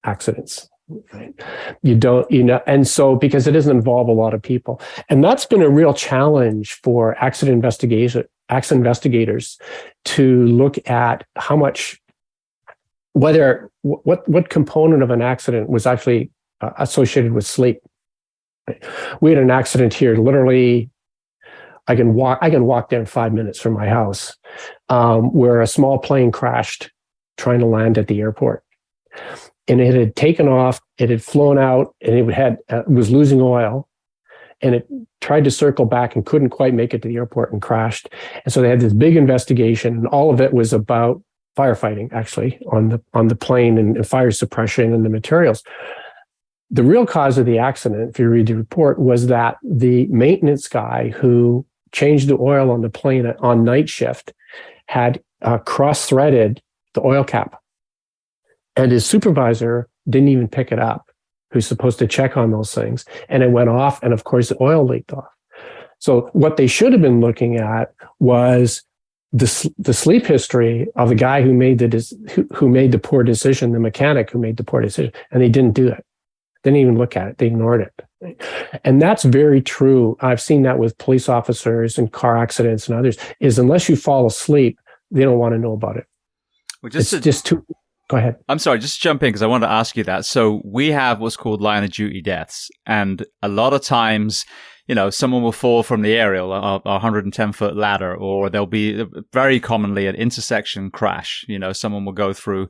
accidents. Right? You don't, and so because it doesn't involve a lot of people. And that's been a real challenge for accident investigators to look at how much, what component of an accident was actually associated with sleep. We had an accident here, literally, I can walk down 5 minutes from my house, where a small plane crashed trying to land at the airport. And it had taken off, it had flown out, and it was losing oil. And it tried to circle back and couldn't quite make it to the airport and crashed. And so they had this big investigation, and all of it was about firefighting, actually, on the plane and fire suppression and the materials. The real cause of the accident, if you read the report, was that the maintenance guy who changed the oil on the plane on night shift had cross-threaded the oil cap. And his supervisor didn't even pick it up, who's supposed to check on those things. And it went off, and of course, the oil leaked off. So what they should have been looking at was the sleep history of the guy who made the poor decision, the mechanic who made the poor decision, and they didn't do it. They didn't even look at it. They ignored it. And that's very true. I've seen that with police officers and car accidents and others, is unless you fall asleep, they don't want to know about it. Well, it's just too... Go ahead. I'm sorry, just jump in because I wanted to ask you that. So we have what's called line of duty deaths. And a lot of times, someone will fall from the aerial, a 110-foot ladder, or there'll be very commonly an intersection crash. Someone will go through.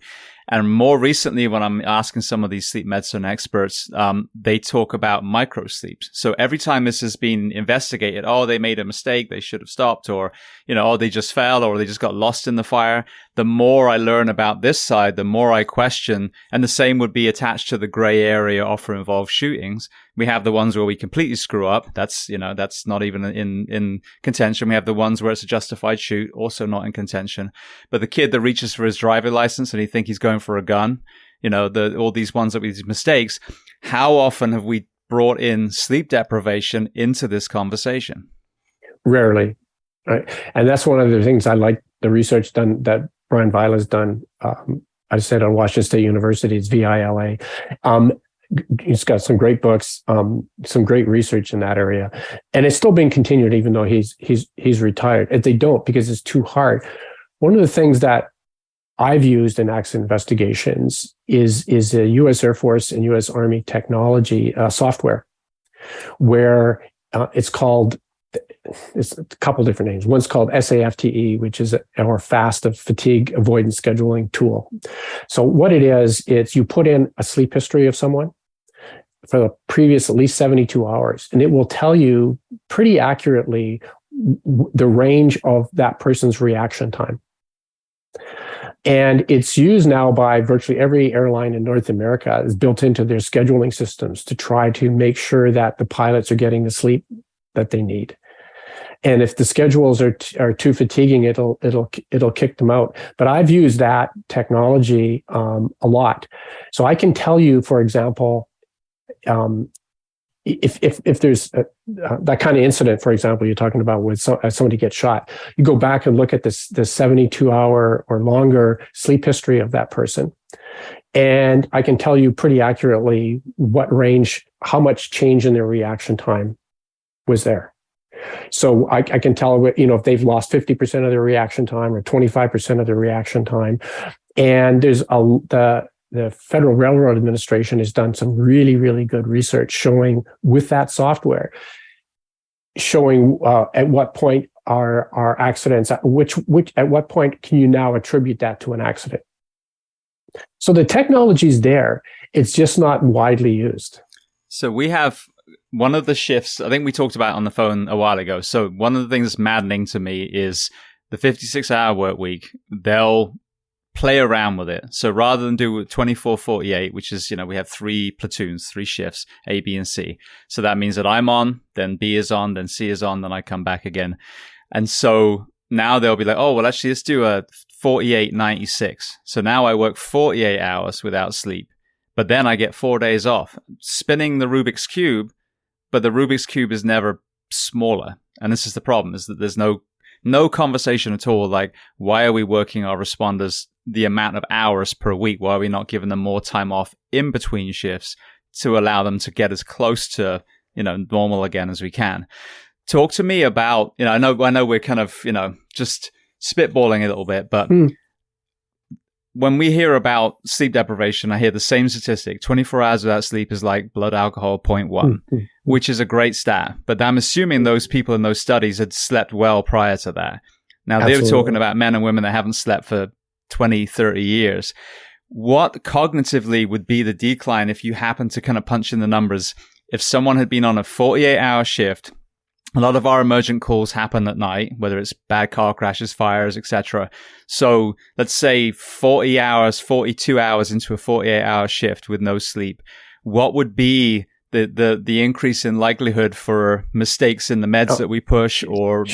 And more recently, when I'm asking some of these sleep medicine experts, they talk about micro sleeps. So every time this has been investigated, they made a mistake, they should have stopped, or, they just fell, or they just got lost in the fire. The more I learn about this side, the more I question. And the same would be attached to the gray area often involved shootings. We have the ones where we completely screw up. That's not even in contention. We have the ones where it's a justified shoot, also not in contention. But the kid that reaches for his driver license and he thinks he's going for a gun, all these ones that with these mistakes. How often have we brought in sleep deprivation into this conversation? Rarely. Right. And that's one of the things I like the research done that Brian Vila's done. I said on Washington State University, it's VILA. He's got some great books, some great research in that area, and it's still being continued even though he's retired. If they don't, because it's too hard. One of the things that I've used in accident investigations is a U.S. Air Force and U.S. Army technology software, where it's a couple different names. One's called SAFTE, which is our fast fatigue avoidance scheduling tool. So what it is, it's you put in a sleep history of someone for the previous at least 72 hours, and it will tell you pretty accurately the range of that person's reaction time. And it's used now by virtually every airline in North America. It's built into their scheduling systems to try to make sure that the pilots are getting the sleep that they need. And if the schedules are too fatiguing, it'll kick them out. But I've used that technology a lot, so I can tell you, for example, if there's that kind of incident, for example, you're talking about with somebody gets shot, you go back and look at the 72-hour or longer sleep history of that person, and I can tell you pretty accurately what range, how much change in their reaction time was there. So I can tell, if they've lost 50% of their reaction time or 25% of their reaction time. And there's the Federal Railroad Administration has done some really, really good research showing with that software, showing at what point are accidents, at what point can you now attribute that to an accident? So the technology's there. It's just not widely used. So we have one of the shifts, I think we talked about on the phone a while ago. So one of the things that's maddening to me is the 56-hour work week. They'll play around with it. So rather than do 24/48, which is, we have 3 platoons, 3 shifts, A, B, and C. So that means that I'm on, then B is on, then C is on, then I come back again. And so now they'll be like, oh, well, actually, let's do a 48/96. So now I work 48 hours without sleep, but then I get 4 days off, spinning the Rubik's Cube. But the Rubik's Cube is never smaller. And this is the problem, is that there's no conversation at all. Like, why are we working our responders the amount of hours per week? Why are we not giving them more time off in between shifts to allow them to get as close to, normal again as we can? Talk to me about, I know we're kind of, just spitballing a little bit, but when we hear about sleep deprivation, I hear the same statistic. 24 hours without sleep is like blood alcohol 0.1, which is a great stat. But I'm assuming those people in those studies had slept well prior to that. Now, Absolutely. They're talking about men and women that haven't slept for 20, 30 years. What cognitively would be the decline if you happen to kind of punch in the numbers? If someone had been on a 48-hour shift, a lot of our emergent calls happen at night, whether it's bad car crashes, fires, etc. So let's say 40 hours, 42 hours into a 48-hour shift with no sleep. What would be the increase in likelihood for mistakes in the meds that we push? Or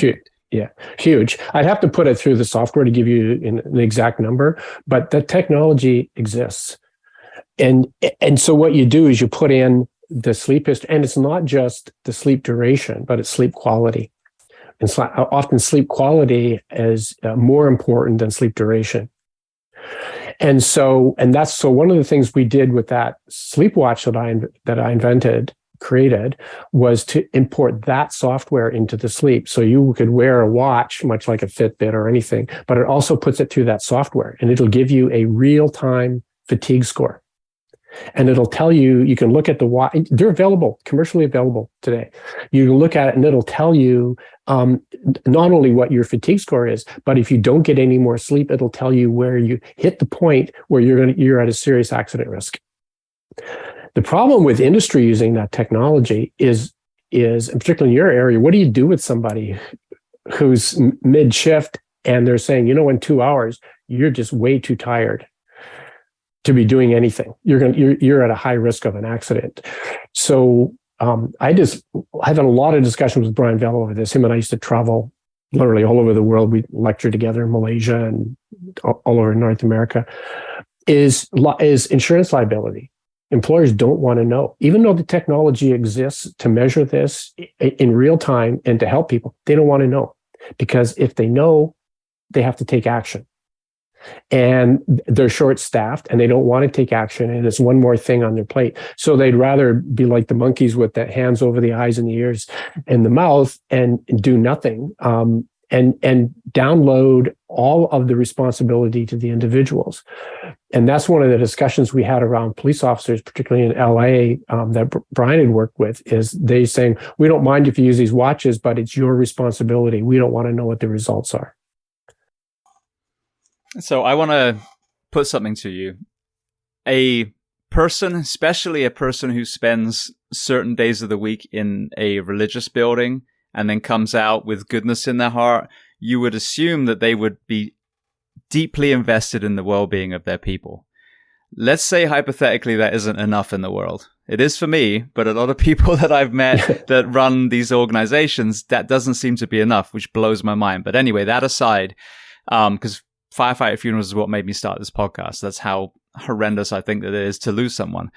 Yeah, huge. I'd have to put it through the software to give you the exact number, but the technology exists. And so what you do is you put in the sleep history, and it's not just the sleep duration, but it's sleep quality. And often sleep quality is more important than sleep duration. So one of the things we did with that sleep watch that I invented created was to import that software into the sleep. So you could wear a watch, much like a Fitbit or anything, but it also puts it through that software, and it'll give you a real-time fatigue score. And it'll tell you, you can look at the watch. They're available, commercially available today. You can look at it and it'll tell you not only what your fatigue score is, but if you don't get any more sleep, it'll tell you where you hit the point where you're at a serious accident risk. The problem with industry using that technology is, and particularly in your area, what do you do with somebody who's mid-shift and they're saying, in 2 hours, you're just way too tired to be doing anything. You're at a high risk of an accident. So I've had a lot of discussions with Brian Vell over this. Him and I used to travel literally all over the world. We lectured together in Malaysia and all over North America. Is insurance liability. Employers don't want to know, even though the technology exists to measure this in real time and to help people, they don't want to know, because if they know, they have to take action. And they're short-staffed and they don't want to take action. And it's one more thing on their plate. So they'd rather be like the monkeys with the hands over the eyes and the ears and the mouth and do nothing, and download all of the responsibility to the individuals. And that's one of the discussions we had around police officers, particularly in LA, that Brian had worked with, is they saying, we don't mind if you use these watches, but it's your responsibility. We don't want to know what the results are. So I want to put something to you. A person, especially a person who spends certain days of the week in a religious building and then comes out with goodness in their heart, you would assume that they would be deeply invested in the well-being of their people. Let's say hypothetically that isn't enough in the world. It is for me, but a lot of people that I've met that run these organizations, that doesn't seem to be enough, which blows my mind. But anyway, that aside, because firefighter funerals is what made me start this podcast. That's how horrendous I think that it is to lose someone.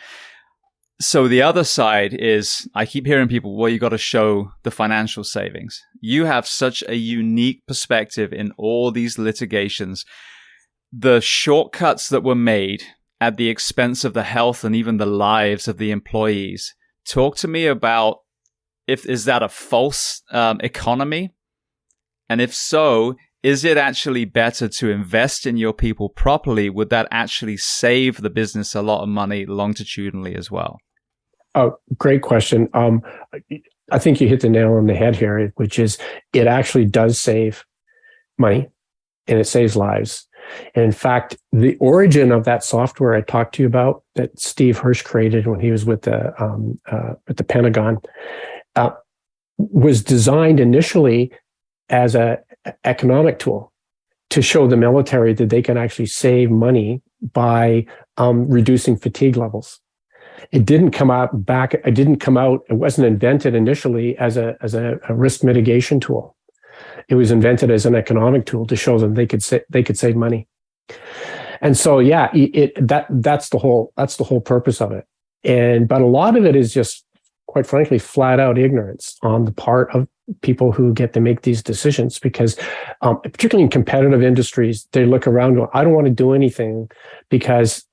So the other side is, I keep hearing people, well, you got to show the financial savings. You have such a unique perspective in all these litigations. The shortcuts that were made at the expense of the health and even the lives of the employees. Talk to me about, is that a false economy? And if so, is it actually better to invest in your people properly? Would that actually save the business a lot of money longitudinally as well? Oh, great question. I think you hit the nail on the head here, which is it actually does save money and it saves lives. And in fact, the origin of that software I talked to you about that Steve Hirsch created when he was with the Pentagon was designed initially as an economic tool to show the military that they can actually save money by reducing fatigue levels. It wasn't invented initially as a risk mitigation tool. It was invented as an economic tool to show them they could save money. And so, yeah, that's the whole purpose of it. But a lot of it is just, quite frankly, flat out ignorance on the part of people who get to make these decisions, because particularly in competitive industries, they look around and go, I don't want to do anything because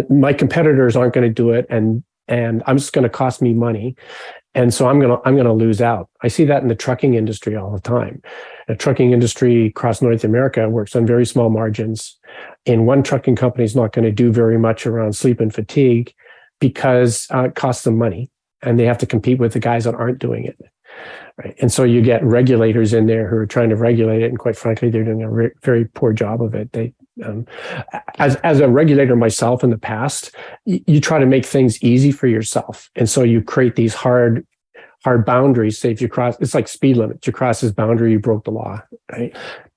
my competitors aren't going to do it, and I'm just going to cost me money, and so I'm going to lose out. I see that in the trucking industry all the time. The trucking industry across North America works on very small margins, and one trucking company is not going to do very much around sleep and fatigue because it costs them money, and they have to compete with the guys that aren't doing it. Right. And so you get regulators in there who are trying to regulate it, and quite frankly, they're doing a very poor job of it. They, as a regulator myself in the past, you try to make things easy for yourself, and so you create these hard boundaries. Say if you cross, it's like speed limits. You cross this boundary, you broke the law, right?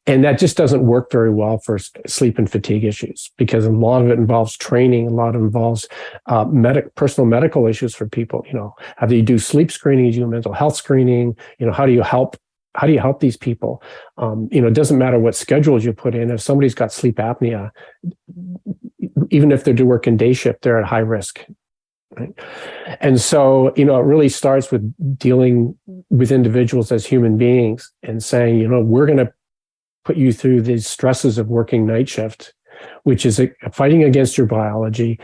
And that just doesn't work very well for sleep and fatigue issues, because a lot of it involves training. A lot of it involves personal medical issues for people. How do you do sleep screening? Do you do mental health screening? How do you help these people? It doesn't matter what schedules you put in. If somebody's got sleep apnea, even if they're working day shift, they're at high risk. Right? And so, it really starts with dealing with individuals as human beings and saying, we're going to put you through these stresses of working night shift, which is fighting against your biology,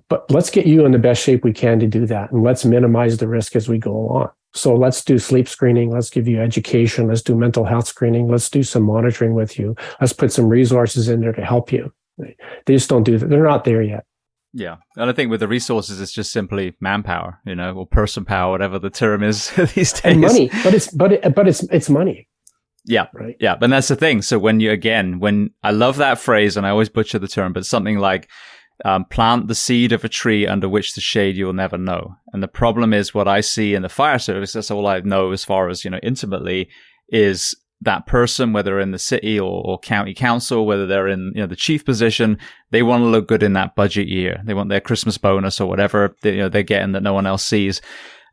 but let's get you in the best shape we can to do that. And let's minimize the risk as we go along. So let's do sleep screening. Let's give you education. Let's do mental health screening. Let's do some monitoring with you. Let's put some resources in there to help you. They just don't do that. They're not there yet. Yeah. And I think with the resources, it's just simply manpower, or person power, whatever the term is these days. And money, but it's money. Yeah. Right. Yeah. But that's the thing. So when I love that phrase, and I always butcher the term, but something like, plant the seed of a tree under which the shade you'll never know. And the problem is what I see in the fire service, that's all I know as far as, intimately, is that person, whether in the city or county council, whether they're in the chief position, they want to look good in that budget year. They want their Christmas bonus or whatever they're getting that no one else sees.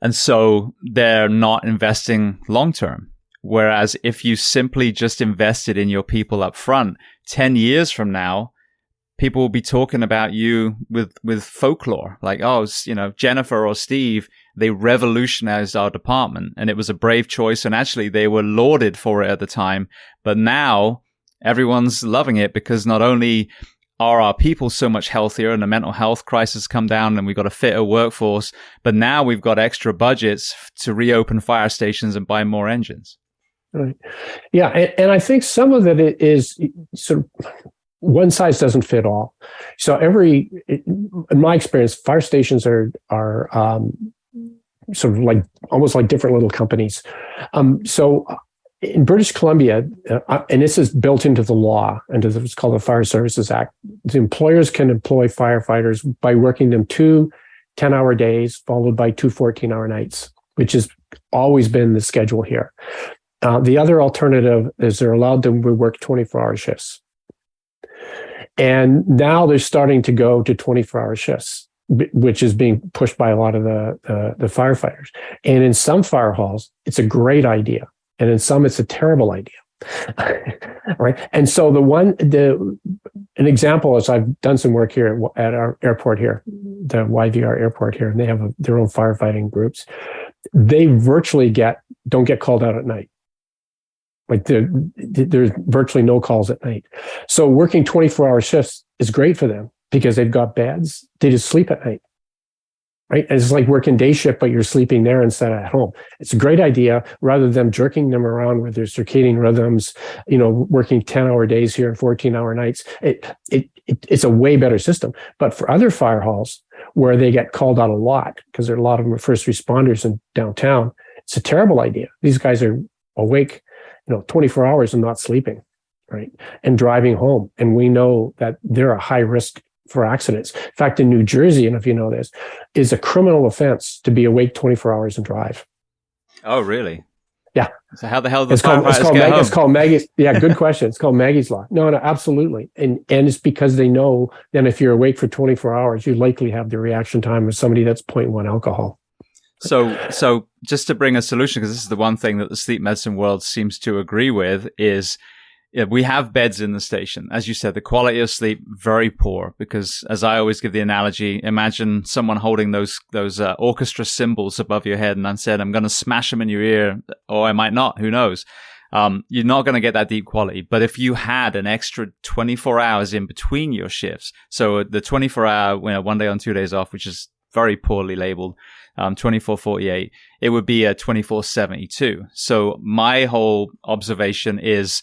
And so they're not investing long term. Whereas if you simply just invested in your people up front, 10 years from now, people will be talking about you with folklore, like, oh, Jennifer or Steve, they revolutionized our department, and it was a brave choice, and actually they were lauded for it at the time. But now everyone's loving it because not only are our people so much healthier and the mental health crisis come down and we've got a fitter workforce, but now we've got extra budgets to reopen fire stations and buy more engines. Right. Yeah. And I think some of it is sort of one size doesn't fit all. So in my experience, fire stations are sort of like almost like different little companies. So in British Columbia, and this is built into the law, into what's called the Fire Services Act, the employers can employ firefighters by working them 2 10-hour days followed by 2 14-hour nights, which has always been the schedule here. The other alternative is they're allowed to work 24-hour shifts. And now they're starting to go to 24-hour shifts, which is being pushed by a lot of the firefighters. And in some fire halls, it's a great idea. And in some, it's a terrible idea. Right. And so an example is I've done some work here at our airport here, the YVR airport here, and they have their own firefighting groups. They virtually don't get called out at night. Like there's virtually no calls at night. So working 24-hour shifts is great for them because they've got beds. They just sleep at night, right? And it's like working day shift, but you're sleeping there instead of at home. It's a great idea rather than jerking them around with their circadian rhythms, working 10-hour days here and 14-hour nights. It's a way better system. But for other fire halls where they get called out a lot, because there are a lot of them are first responders in downtown, it's a terrible idea. These guys are awake 24 hours and not sleeping, right? And driving home. And we know that they're a high risk for accidents. In fact, in New Jersey, and if you know this, is a criminal offense to be awake 24 hours and drive. Oh, really? Yeah. So how the hell does firefighters get home? It's called Maggie's. Yeah, good question. It's called Maggie's Law. No, absolutely. And it's because they know that if you're awake for 24 hours, you likely have the reaction time of somebody that's 0.1 alcohol. So just to bring a solution, because this is the one thing that the sleep medicine world seems to agree with, is we have beds in the station. As you said, the quality of sleep, very poor, because as I always give the analogy, imagine someone holding those orchestra cymbals above your head and then said, I'm going to smash them in your ear, or I might not, who knows? You're not going to get that deep quality. But if you had an extra 24 hours in between your shifts, so the 24-hour, 1 day on, 2 days off, which is very poorly labeled, 24/48, it would be a 24/72. So my whole observation is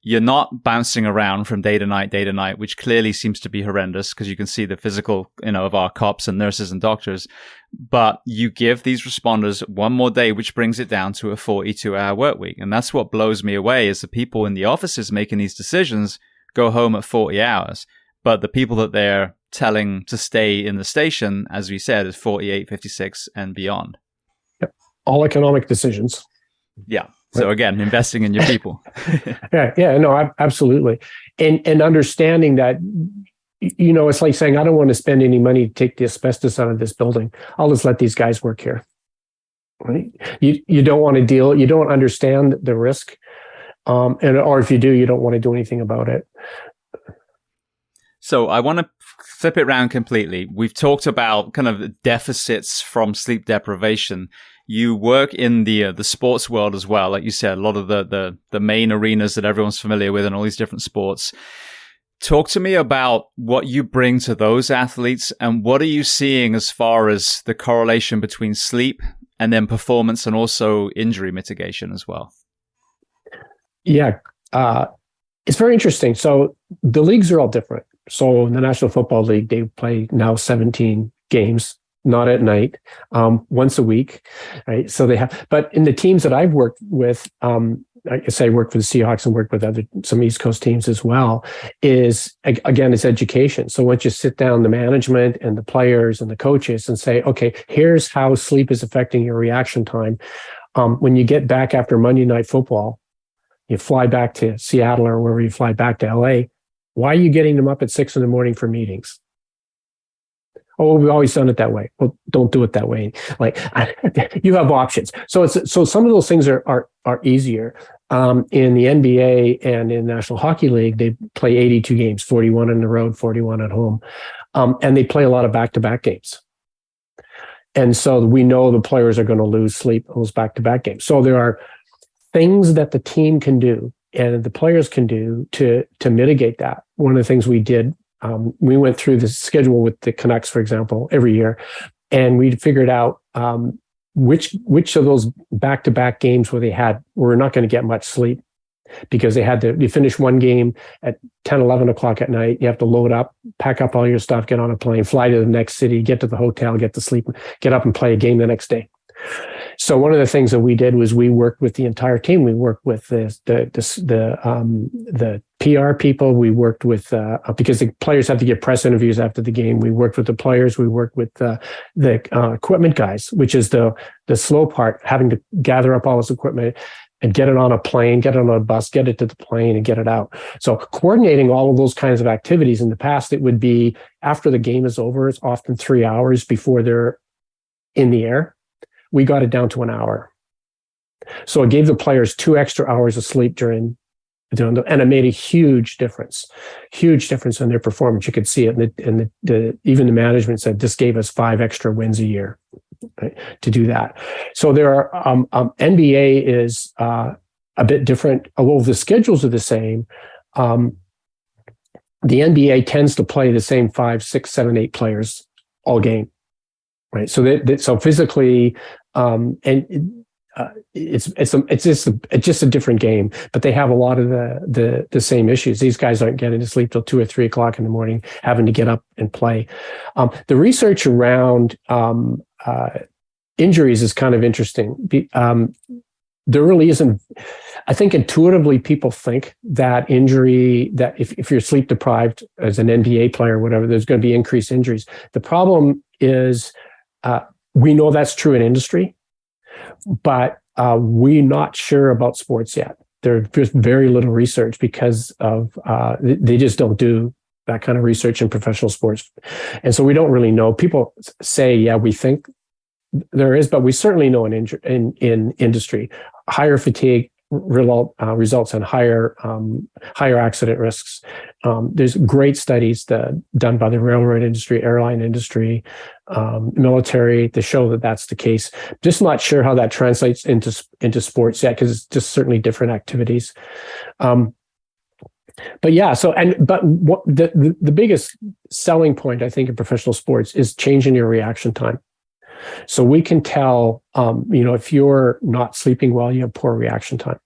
you're not bouncing around from day to night, which clearly seems to be horrendous because you can see the physical, of our cops and nurses and doctors. But you give these responders one more day, which brings it down to a 42-hour work week. And that's what blows me away is the people in the offices making these decisions go home at 40 hours. But the people that they're telling to stay in the station, as we said, is 48, 56 and beyond. Yep. All economic decisions. Yeah. So again, investing in your people. Yeah, no, absolutely. And understanding that, it's like saying, I don't want to spend any money to take the asbestos out of this building. I'll just let these guys work here. Right? You don't want to you don't understand the risk. Or if you do, you don't want to do anything about it. So I want to flip it around completely. We've talked about kind of deficits from sleep deprivation. You work in the sports world as well. Like you said, a lot of the main arenas that everyone's familiar with and all these different sports. Talk to me about what you bring to those athletes and what are you seeing as far as the correlation between sleep and then performance and also injury mitigation as well. Yeah, it's very interesting. So the leagues are all different. So in the National Football League, they play now 17 games, not at night, once a week, right? So they have, but in the teams that I've worked with, I guess I worked for the Seahawks and worked with some East Coast teams as well, is again, it's education. So once you sit down the management and the players and the coaches and say, okay, here's how sleep is affecting your reaction time. When you get back after Monday Night Football, you fly back to Seattle or wherever you fly back to LA. Why are you getting them up at 6 a.m. for meetings? Oh, we've always done it that way. Well, don't do it that way. Like you have options. So some of those things are easier. In the NBA and in the National Hockey League, they play 82 games, 41 on the road, 41 at home. And they play a lot of back-to-back games. And so we know the players are going to lose sleep on those back-to-back games. So there are things that the team can do and the players can do to mitigate that. One of the things we did, we went through the schedule with the Canucks, for example, every year, and we figured out which of those back-to-back games where they were not going to get much sleep because you finish one game at 10, 11 o'clock at night. You have to load up, pack up all your stuff, get on a plane, fly to the next city, get to the hotel, get to sleep, get up and play a game the next day. So one of the things that we did was we worked with the entire team. We worked with the PR people. We worked with because the players have to give press interviews after the game. We worked with the players. We worked with the equipment guys, which is the slow part, having to gather up all this equipment and get it on a plane, get it on a bus, get it to the plane and get it out. So coordinating all of those kinds of activities. In the past, it would be after the game is over. It's often 3 hours before they're in the air. We got it down to an hour. So it gave the players 2 extra hours of sleep and it made a huge difference in their performance. You could see it. And even the management said this gave us 5 extra wins a year, right, to do that. So there are, NBA is a bit different. Although the schedules are the same, the NBA tends to play the same 5, 6, 7, 8 players all game. Right. So physically, it's just a different game, but they have a lot of the same issues. These guys aren't getting to sleep till 2 or 3 o'clock in the morning, having to get up and play. The research around injuries is kind of interesting. There really isn't. I think intuitively people think that if you're sleep deprived as an NBA player or whatever, there's going to be increased injuries. The problem is we know that's true in industry, but we're not sure about sports yet. There's just very little research because of they just don't do that kind of research in professional sports. And so we don't really know. People say, yeah, we think there is, but we certainly know in industry, higher fatigue results in higher accident risks. There's great studies done by the railroad industry, airline industry, military to show that that's the case. Just not sure how that translates into sports yet, because it's just certainly different activities. But yeah, what the biggest selling point I think in professional sports is changing your reaction time. So we can tell, if you're not sleeping well, you have poor reaction time.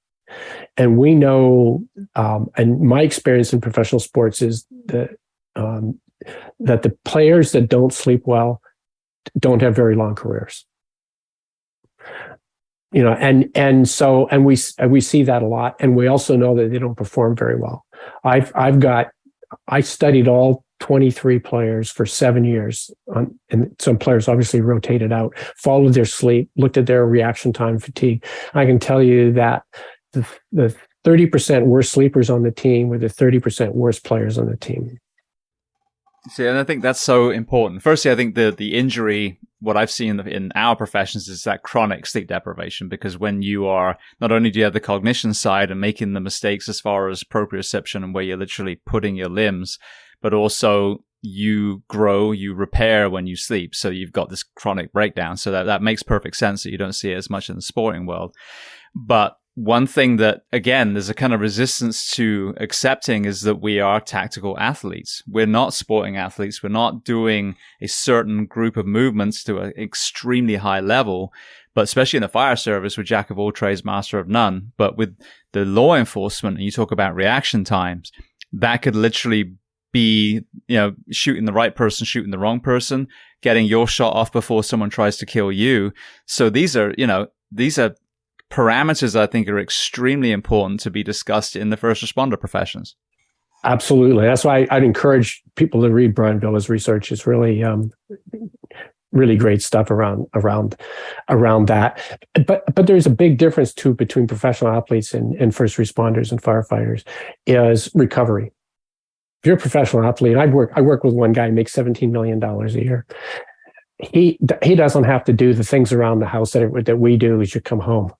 And we know, and my experience in professional sports is that the players that don't sleep well don't have very long careers. And we see that a lot. And we also know that they don't perform very well. I studied all 23 players for 7 years, and some players obviously rotated out, followed their sleep, looked at their reaction time, fatigue. I can tell you that the 30% worst sleepers on the team were the 30% worst players on the team. See, and I think that's so important. Firstly, I think the injury, what I've seen in our professions is that chronic sleep deprivation, because when you are, not only do you have the cognition side and making the mistakes as far as proprioception and where you're literally putting your limbs, but also you grow, you repair when you sleep. So you've got this chronic breakdown. So that makes perfect sense that you don't see it as much in the sporting world. But one thing that, again, there's a kind of resistance to accepting is that we are tactical athletes. We're not sporting athletes. We're not doing a certain group of movements to an extremely high level. But especially in the fire service, we're jack of all trades, master of none. But with the law enforcement, and you talk about reaction times, that could literally be, shooting the right person, shooting the wrong person, getting your shot off before someone tries to kill you. So these are parameters I think are extremely important to be discussed in the first responder professions. Absolutely. That's why I'd encourage people to read Brian Villa's research. It's really, really great stuff around that. But there's a big difference too between professional athletes and first responders and firefighters is recovery. If you're a professional athlete, I work with one guy who makes $17 million a year. He doesn't have to do the things around the house that we do as you come home.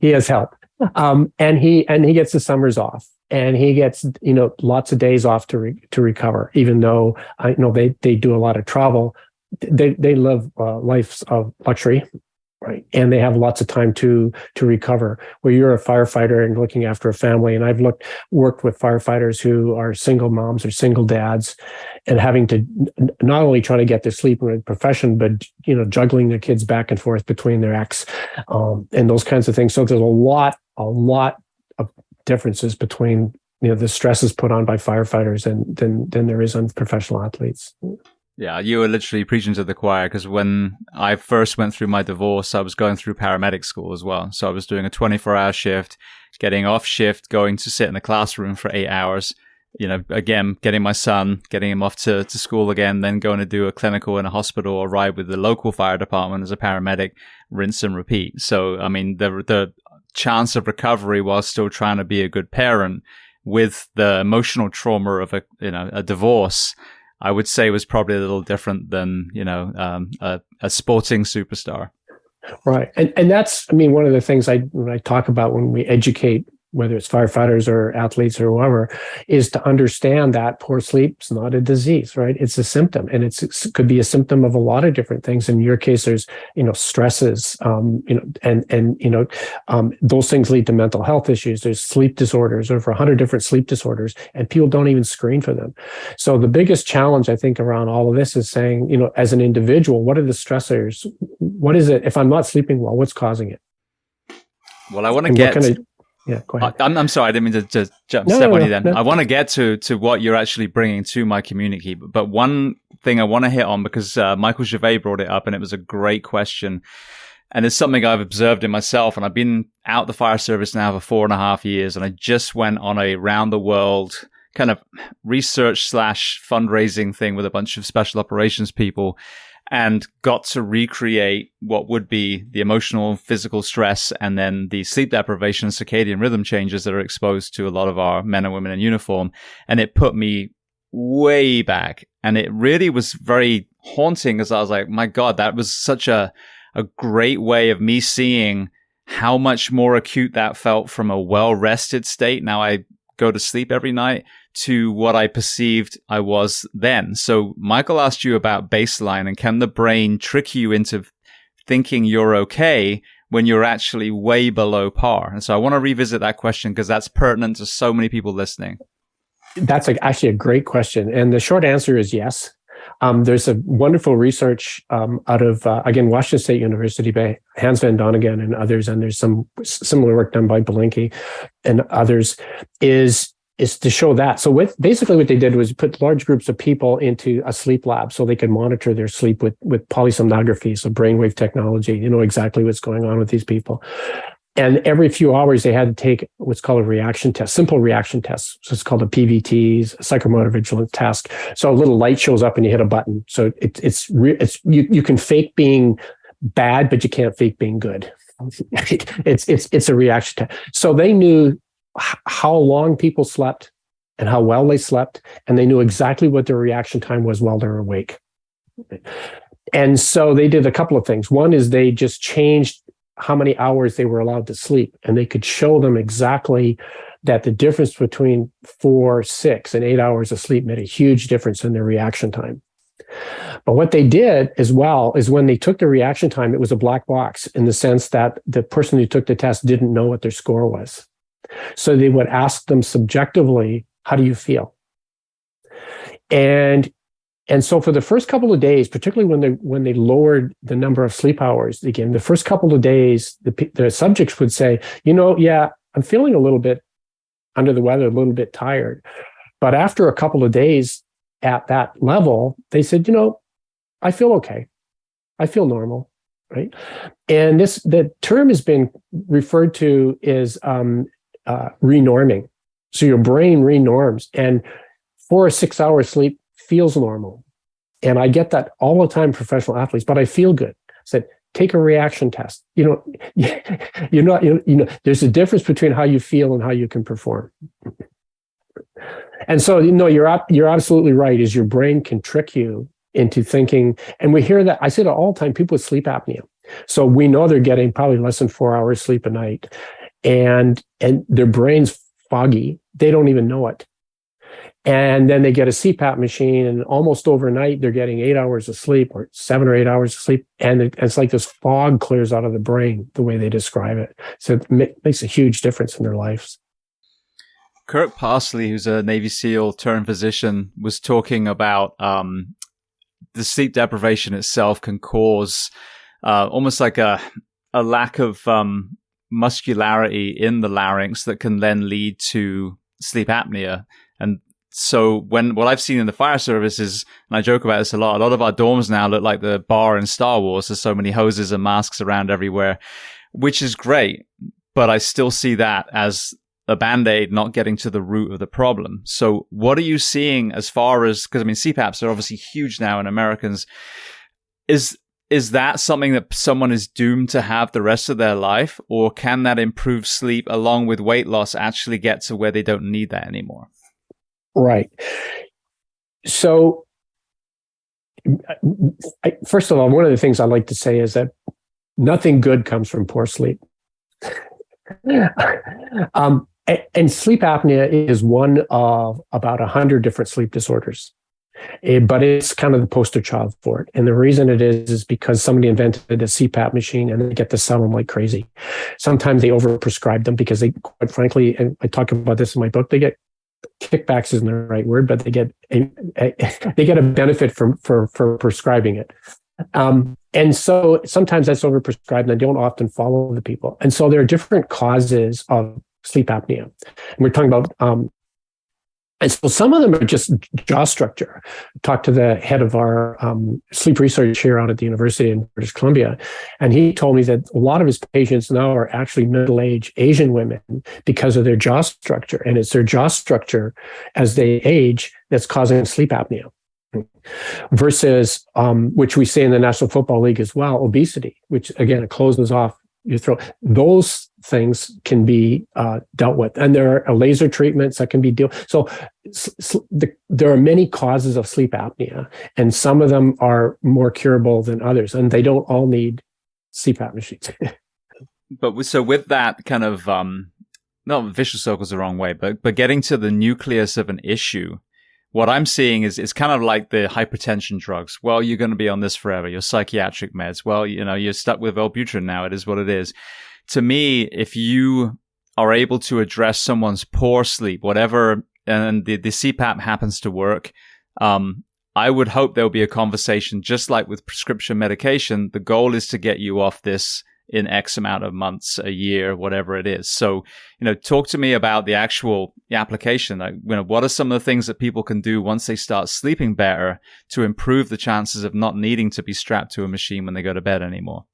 He has help. And he gets the summers off, and he gets, lots of days off to recover, even though they do a lot of travel. They live lives of luxury, right? And they have lots of time to recover. Where you're a firefighter and looking after a family, and I've worked with firefighters who are single moms or single dads, and having to not only try to get their sleep in a profession, but juggling their kids back and forth between their ex, and those kinds of things. So there's a lot of differences between the stresses put on by firefighters than there is on professional athletes. Yeah, you were literally preaching to the choir, because when I first went through my divorce, I was going through paramedic school as well. So I was doing a 24-hour shift, getting off shift, going to sit in the classroom for 8 hours, again, getting my son, getting him off to school again, then going to do a clinical in a hospital or ride with the local fire department as a paramedic, rinse and repeat. So, I mean, the chance of recovery while still trying to be a good parent with the emotional trauma of a divorce, I would say was probably a little different than, a sporting superstar. Right. And that's, one of the things when I talk about when we educate, whether it's firefighters or athletes or whoever, is to understand that poor sleep's not a disease, right? It's a symptom, and it could be a symptom of a lot of different things. In your case, there's, stresses, those things lead to mental health issues. There's sleep disorders, over 100 different sleep disorders, and people don't even screen for them. So the biggest challenge, I think, around all of this is saying, as an individual, what are the stressors? What is it? If I'm not sleeping well, what's causing it? Well, I want to get... Yeah, go ahead. I'm sorry, I didn't mean to step on you then. No. I want to get to what you're actually bringing to my community. But one thing I want to hit on, because Michael Gervais brought it up, and it was a great question. And it's something I've observed in myself. And I've been out the fire service now for 4.5 years. And I just went on a round the world kind of research / fundraising thing with a bunch of special operations people, and got to recreate what would be the emotional, physical stress, and then the sleep deprivation, circadian rhythm changes that are exposed to a lot of our men and women in uniform. And it put me way back. And it really was very haunting, as I was like, my God, that was such a great way of me seeing how much more acute that felt from a well-rested state. Now I go to sleep every night, to what I perceived I was then. So Michael asked you about baseline, and can the brain trick you into thinking you're okay when you're actually way below par? And so I want to revisit that question, because that's pertinent to so many people listening. That's actually a great question. And the short answer is yes. There's a wonderful research out of, again, Washington State University by Hans van Donegan and others, and there's some similar work done by Belinkie and others, is to show that. So basically what they did was put large groups of people into a sleep lab so they could monitor their sleep with polysomnography, so brainwave technology, exactly what's going on with these people. And every few hours they had to take what's called a reaction test, simple reaction test. So it's called a PVT, a psychomotor vigilance test. So a little light shows up and you hit a button. So you can fake being bad, but you can't fake being good. It's a reaction test. So they knew how long people slept and how well they slept, and they knew exactly what their reaction time was while they were awake. And so they did a couple of things. One is they just changed how many hours they were allowed to sleep, and they could show them exactly that the difference between 4, 6, and 8 hours of sleep made a huge difference in their reaction time. But what they did as well is when they took the reaction time, it was a black box in the sense that the person who took the test didn't know what their score was. So they would ask them subjectively, how do you feel? And so for the first couple of days, particularly when they lowered the number of sleep hours, again, the first couple of days, the subjects would say, yeah, I'm feeling a little bit under the weather, a little bit tired. But after a couple of days at that level, they said, I feel okay. I feel normal, right? And the term has been referred to as renorming. So your brain renorms, and 4 or 6 hours sleep feels normal. And I get that all the time, professional athletes, but I feel good. I said, take a reaction test. There's a difference between how you feel and how you can perform. And so, you're absolutely right, is your brain can trick you into thinking, and we hear that, I say it all the time, people with sleep apnea. So we know they're getting probably less than 4 hours sleep a night, and their brain's foggy. They don't even know it. And then they get a CPAP machine, and almost overnight, they're getting 8 hours of sleep or 7 or 8 hours of sleep. And it's like this fog clears out of the brain, the way they describe it. So it makes a huge difference in their lives. Kirk Parsley, who's a Navy SEAL turned physician, was talking about the sleep deprivation itself can cause almost like a lack of muscularity in the larynx that can then lead to sleep apnea. And so what I've seen in the fire service is, and I joke about this a lot of our dorms now look like the bar in Star Wars. There's so many hoses and masks around everywhere, which is great. But I still see that as a Band-Aid not getting to the root of the problem. So what are you seeing as far as, because CPAPs are obviously huge now in Americans. Is that something that someone is doomed to have the rest of their life? Or can that improved sleep along with weight loss actually get to where they don't need that anymore? Right. So, first of all, one of the things I like to say is that nothing good comes from poor sleep. And sleep apnea is one of about 100 different sleep disorders. But it's kind of the poster child for it. And the reason it is because somebody invented a CPAP machine and they get to sell them like crazy. Sometimes they overprescribe them because they, quite frankly, and I talk about this in my book, they get kickbacks isn't the right word, but they get a benefit for prescribing it. And so sometimes that's overprescribed and they don't often follow the people. And so there are different causes of sleep apnea. And we're talking about, and so some of them are just jaw structure. I talked to the head of our sleep research here out at the University in British Columbia, and he told me that a lot of his patients now are actually middle-aged Asian women because of their jaw structure. And it's their jaw structure as they age that's causing sleep apnea. Versus, which we say in the National Football League as well, obesity, which again, it closes off your throat. Those things can be dealt with. And there are laser treatments that can be dealt. So there are many causes of sleep apnea, and some of them are more curable than others, and they don't all need CPAP machines. But so with that kind of, not vicious circle's the wrong way, but getting to the nucleus of an issue, what I'm seeing is it's kind of like the hypertension drugs. Well, you're going to be on this forever. Your psychiatric meds. Well, you're stuck with Wellbutrin now. It is what it is. To me, if you are able to address someone's poor sleep, whatever, and the CPAP happens to work, I would hope there'll be a conversation, just like with prescription medication. The goal is to get you off this in X amount of months, a year, whatever it is. So, talk to me about the actual application. Like, what are some of the things that people can do once they start sleeping better to improve the chances of not needing to be strapped to a machine when they go to bed anymore?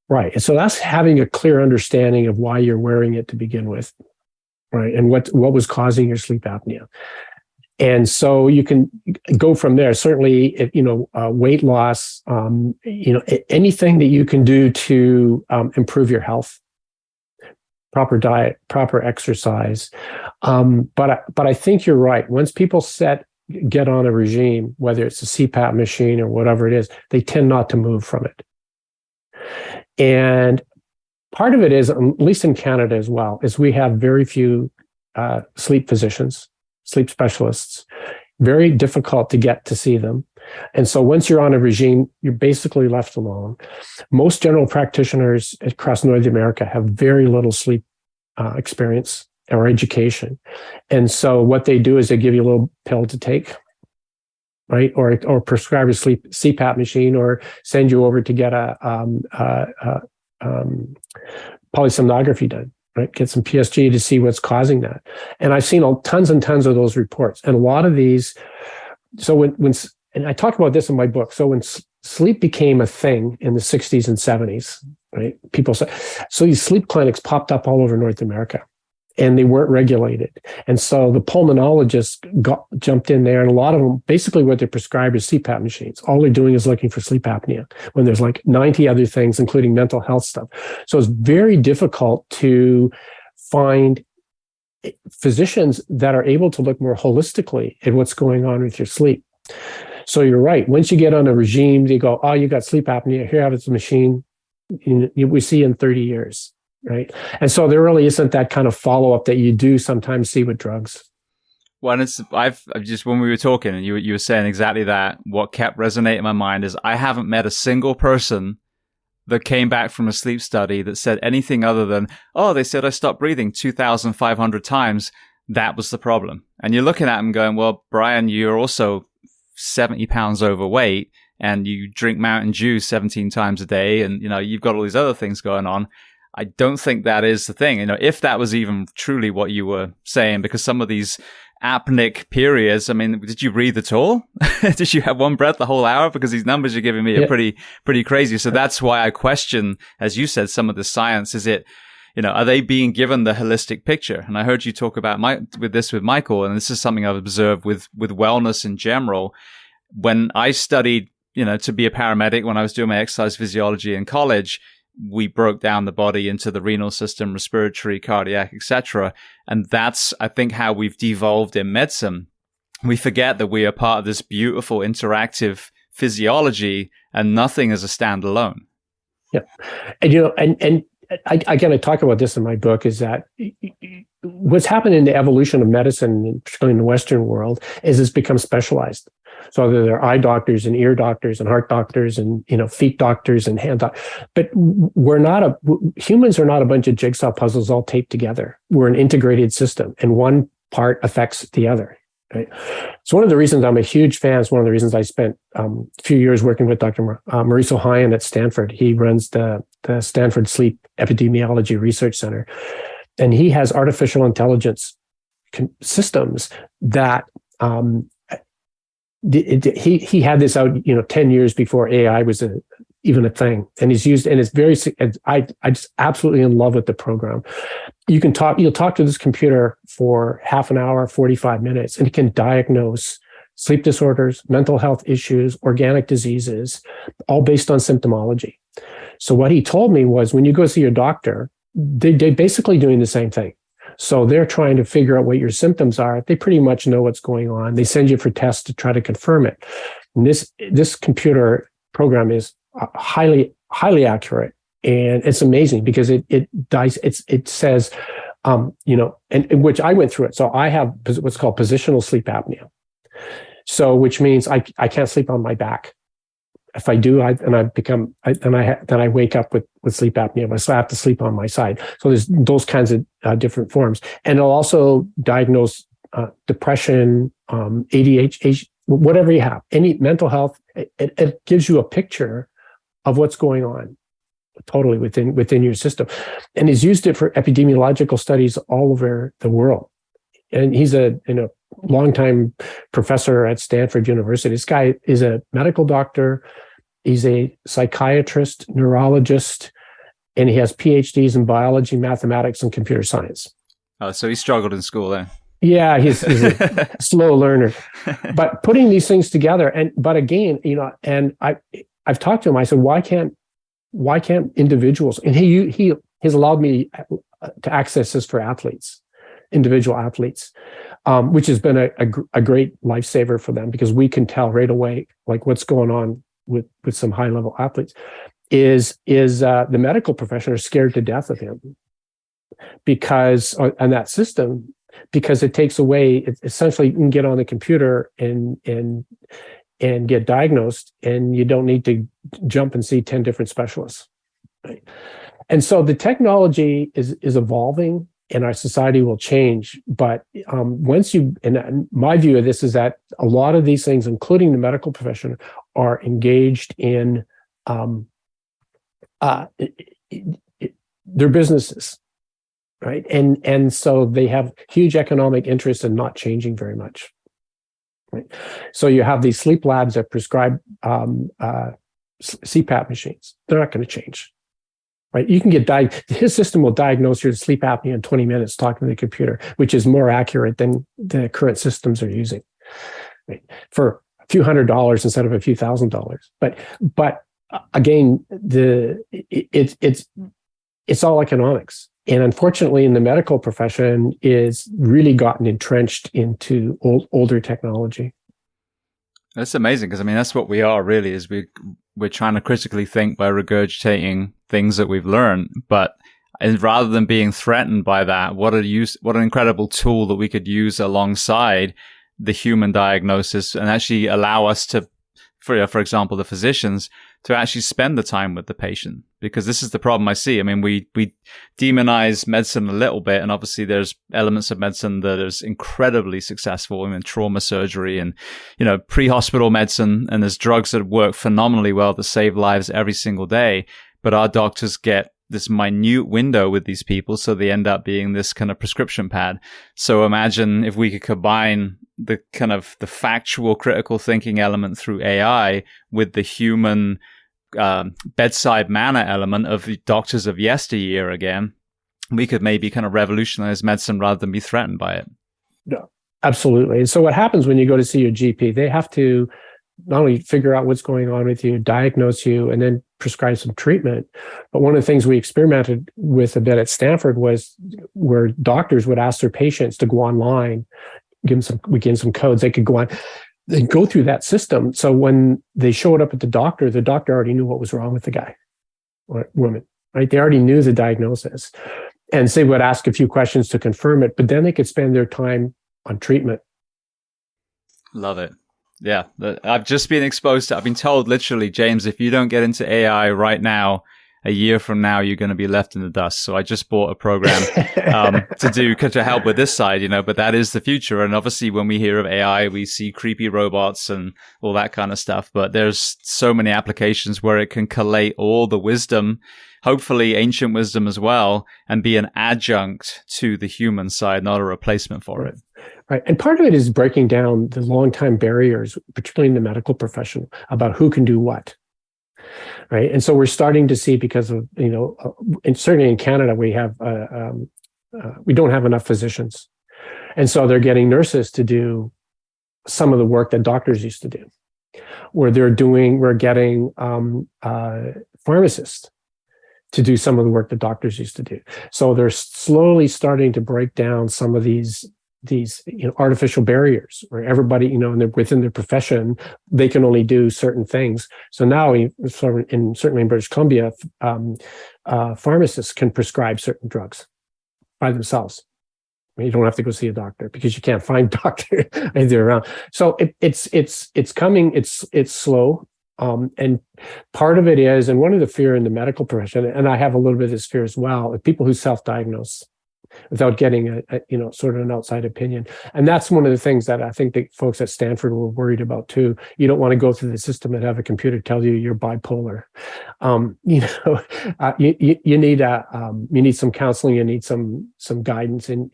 Right. And so that's having a clear understanding of why you're wearing it to begin with, right? And what was causing your sleep apnea. And so you can go from there. Certainly, weight loss, anything that you can do to improve your health, proper diet, proper exercise. But I think you're right. Once people get on a regime, whether it's a CPAP machine or whatever it is, they tend not to move from it. And part of it is, at least in Canada as well, is we have very few sleep physicians, sleep specialists, very difficult to get to see them. And so once you're on a regime, you're basically left alone. Most general practitioners across North America have very little sleep experience or education. And so what they do is they give you a little pill to take, right? Or prescribe a CPAP machine, or send you over to get a polysomnography done, right? Get some PSG to see what's causing that. And I've seen tons and tons of those reports. And a lot of these, so and I talk about this in my book. So when sleep became a thing in the 60s and 70s, right? People said, so these sleep clinics popped up all over North America, and they weren't regulated. And so the pulmonologists jumped in there, and a lot of them, basically what they prescribe is CPAP machines. All they're doing is looking for sleep apnea when there's like 90 other things, including mental health stuff. So it's very difficult to find physicians that are able to look more holistically at what's going on with your sleep. So you're right. Once you get on a regime, they go, oh, you got sleep apnea. Here, have this machine. We see in 30 years. Right. And so there really isn't that kind of follow-up that you do sometimes see with drugs. Well, and I've just, when we were talking and you were saying exactly that, what kept resonating in my mind is I haven't met a single person that came back from a sleep study that said anything other than, oh, they said I stopped breathing 2,500 times. That was the problem. And you're looking at them going, well, Brian, you're also 70 pounds overweight and you drink Mountain Dew 17 times a day. And, you've got all these other things going on. I don't think that is the thing. If that was even truly what you were saying, because some of these apneic periods, I mean, did you breathe at all? Did you have one breath the whole hour? Because these numbers you're giving me are pretty crazy. So that's why I question, as you said, some of the science. Is it, are they being given the holistic picture? And I heard you talk about with Michael, and this is something I've observed with wellness in general. When I studied, to be a paramedic, when I was doing my exercise physiology in college, we broke down the body into the renal system, respiratory, cardiac, etc. And that's, I think, how we've devolved in medicine. We forget that we are part of this beautiful interactive physiology, and nothing is a standalone. Yeah. And I talk about this in my book, is that what's happened in the evolution of medicine, particularly in the Western world, is it's become specialized. So there are eye doctors and ear doctors and heart doctors and, feet doctors and hand doctors. But humans are not a bunch of jigsaw puzzles all taped together. We're an integrated system, and one part affects the other. Right? So one of the reasons I'm a huge fan is one of the reasons I spent a few years working with Dr. Maurice Ohayon at Stanford. He runs the Stanford Sleep Epidemiology Research Center. And he has artificial intelligence systems that he had this out 10 years before AI was even a thing, and he's used, and it's very, I just absolutely in love with the program. You'll talk to this computer for half an hour, 45 minutes, and it can diagnose sleep disorders, mental health issues, organic diseases, all based on symptomology. So what he told me was, when you go see your doctor, they're basically doing the same thing. So they're trying to figure out what your symptoms are. They pretty much know what's going on. They send you for tests to try to confirm it. And this computer program is highly accurate, and it's amazing because it says, and which I went through it. So I have what's called positional sleep apnea. So which means I can't sleep on my back. If I do, then I wake up with sleep apnea. So I have to sleep on my side. So there's those kinds of different forms, and it'll also diagnose depression, ADHD, whatever you have, any mental health. It gives you a picture of what's going on totally within your system, and he's used it for epidemiological studies all over the world. And he's a longtime professor at Stanford University. This guy is a medical doctor. He's a psychiatrist, neurologist, and he has PhDs in biology, mathematics, and computer science. Oh, so he struggled in school then. Yeah, he's a slow learner. But putting these things together, but again, and I've talked to him. I said, why can't individuals? And he has allowed me to access this for athletes, individual athletes, which has been a great lifesaver for them, because we can tell right away like what's going on with some high level athletes. Is the medical profession are scared to death of him because on that system, because it takes away, essentially you can get on the computer and and get diagnosed, and you don't need to jump and see 10 different specialists. Right? And so the technology is evolving, and our society will change. But and my view of this is that a lot of these things, including the medical profession, are engaged in their businesses, right? And so they have huge economic interest in not changing very much. Right? So you have these sleep labs that prescribe CPAP machines. They're not going to change. Right? You can his system will diagnose your sleep apnea in 20 minutes talking to the computer, which is more accurate than the current systems are using. Right? For a few $100s instead of a few $1,000s. But again, it's all economics. And unfortunately, in the medical profession, is really gotten entrenched into older technology. That's amazing, because I mean, that's what we are really, is we're trying to critically think by regurgitating things that we've learned. But rather than being threatened by that, what an incredible tool that we could use alongside the human diagnosis and actually allow us to, for example, the physicians, to actually spend the time with the patient. Because this is the problem I see. I mean, we demonize medicine a little bit, and obviously there's elements of medicine that is incredibly successful. I mean, trauma surgery and, pre-hospital medicine, and there's drugs that work phenomenally well to save lives every single day. But our doctors get this minute window with these people, so they end up being this kind of prescription pad. So imagine if we could combine the kind of the factual critical thinking element through AI with the human bedside manner element of the doctors of yesteryear again, we could maybe kind of revolutionize medicine rather than be threatened by it. No, absolutely. And so what happens when you go to see your GP, they have to not only figure out what's going on with you, diagnose you, and then prescribe some treatment. But one of the things we experimented with a bit at Stanford was where doctors would ask their patients to go online, we gave them some codes, they could go on, they go through that system. So when they showed up at the doctor already knew what was wrong with the guy or woman, right? They already knew the diagnosis. And they would ask a few questions to confirm it, but then they could spend their time on treatment. Love it. Yeah. I've just been exposed to, I've been told literally, James, if you don't get into AI right now, a year from now, you're going to be left in the dust. So I just bought a program to help with this side, but that is the future. And obviously when we hear of AI, we see creepy robots and all that kind of stuff. But there's so many applications where it can collate all the wisdom, hopefully ancient wisdom as well, and be an adjunct to the human side, not a replacement for it. Right. And part of it is breaking down the long-time barriers, particularly in the medical profession, about who can do what. Right. And so we're starting to see, because of, and certainly in Canada, we don't have enough physicians. And so they're getting nurses to do some of the work that doctors used to do, we're getting pharmacists to do some of the work that doctors used to do. So they're slowly starting to break down some of these artificial barriers where everybody, within their profession, they can only do certain things. So now, certainly in British Columbia, pharmacists can prescribe certain drugs by themselves. You don't have to go see a doctor because you can't find doctor either around. So it's coming. It's slow. And part of it is, and one of the fear in the medical profession, and I have a little bit of this fear as well, are people who self-diagnose without getting sort of an outside opinion. And that's one of the things that I think that folks at Stanford were worried about too. You don't want to go through the system and have a computer tell you you're bipolar. You need some counseling, you need some guidance, and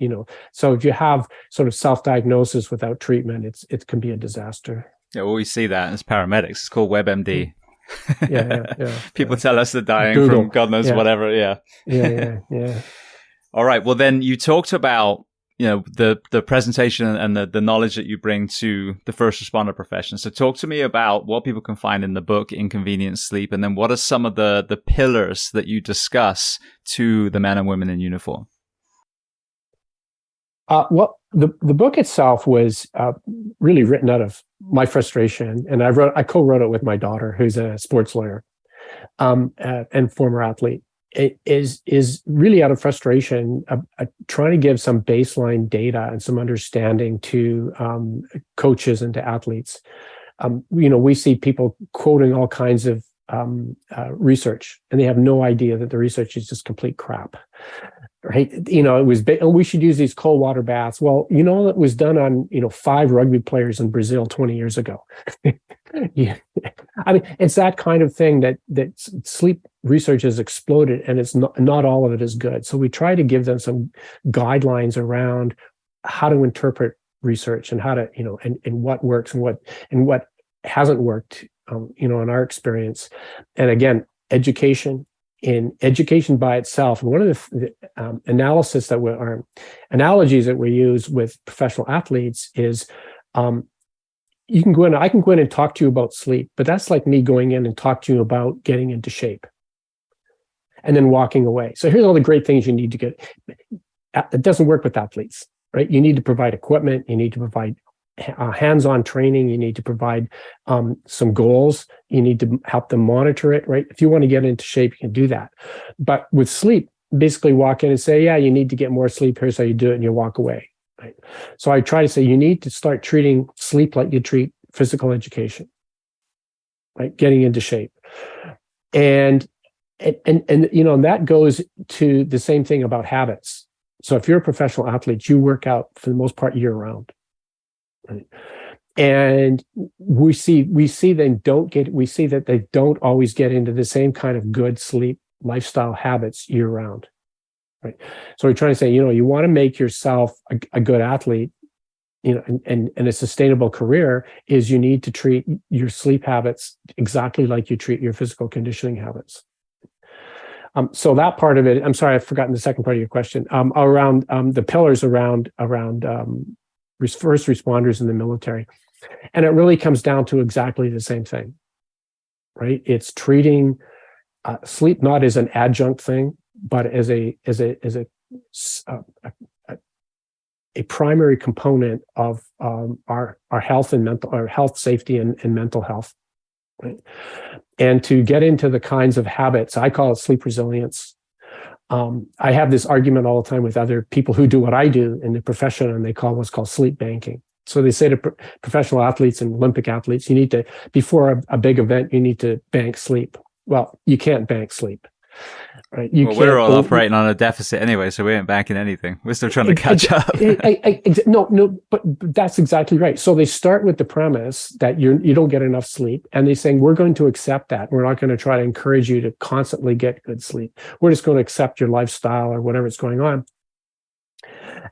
so if you have sort of self-diagnosis without treatment, it can be a disaster. Yeah, well, we see that as paramedics. It's called WebMD. Yeah. People tell us they're dying Google. from God knows whatever. Yeah. All right. Well, then you talked about, the presentation and the knowledge that you bring to the first responder profession. So talk to me about what people can find in the book, Inconvenient Sleep, and then what are some of the pillars that you discuss to the men and women in uniform? Well, the book itself was really written out of my frustration, and I co-wrote it with my daughter, who's a sports lawyer and former athlete. It is really out of frustration, trying to give some baseline data and some understanding to coaches and to athletes we see people quoting all kinds of research, and they have no idea that the research is just complete crap. Right? It was, we should use these cold water baths. Well, it was done on, 5 rugby players in Brazil 20 years ago. Yeah. I mean, it's that kind of thing that sleep research has exploded, and it's not all of it is good. So we try to give them some guidelines around how to interpret research and how to, and what works and what hasn't worked, in our experience. And again, education by itself. And one of the analogies that we use with professional athletes is, I can go in and talk to you about sleep, but that's like me going in and talk to you about getting into shape and then walking away. So here's all the great things you need to get. It doesn't work with athletes, right? You need to provide equipment. You need to provide hands-on training. You need to provide some goals. You need to help them monitor it, right? If you want to get into shape, you can do that. But with sleep, basically walk in and say, yeah, you need to get more sleep. Here's how you do it, and you walk away. Right? So I try to say you need to start treating sleep like you treat physical education, right? Getting into shape. And that goes to the same thing about habits. So if you're a professional athlete, you work out for the most part year round. Right? And we see that they don't always get into the same kind of good sleep lifestyle habits year round. Right. So we're trying to say, you want to make yourself a good athlete, and a sustainable career, is you need to treat your sleep habits exactly like you treat your physical conditioning habits. So that part of it, I'm sorry, I've forgotten the second part of your question, around the pillars around first responders in the military. And it really comes down to exactly the same thing, right? It's treating sleep not as an adjunct thing, but as a primary component of our health and our health, safety, and mental health. Right? And to get into the kinds of habits, I call it sleep resilience. I have this argument all the time with other people who do what I do in the profession, and they call what's called sleep banking. So they say to professional athletes and Olympic athletes, you need to, before a big event, you need to bank sleep. Well, you can't bank sleep. Right? We're all operating on a deficit anyway, so we ain't banking anything. We're still trying to catch up. No, but that's exactly right. So they start with the premise that you don't get enough sleep, and they're saying, we're going to accept that. We're not going to try to encourage you to constantly get good sleep. We're just going to accept your lifestyle or whatever's going on.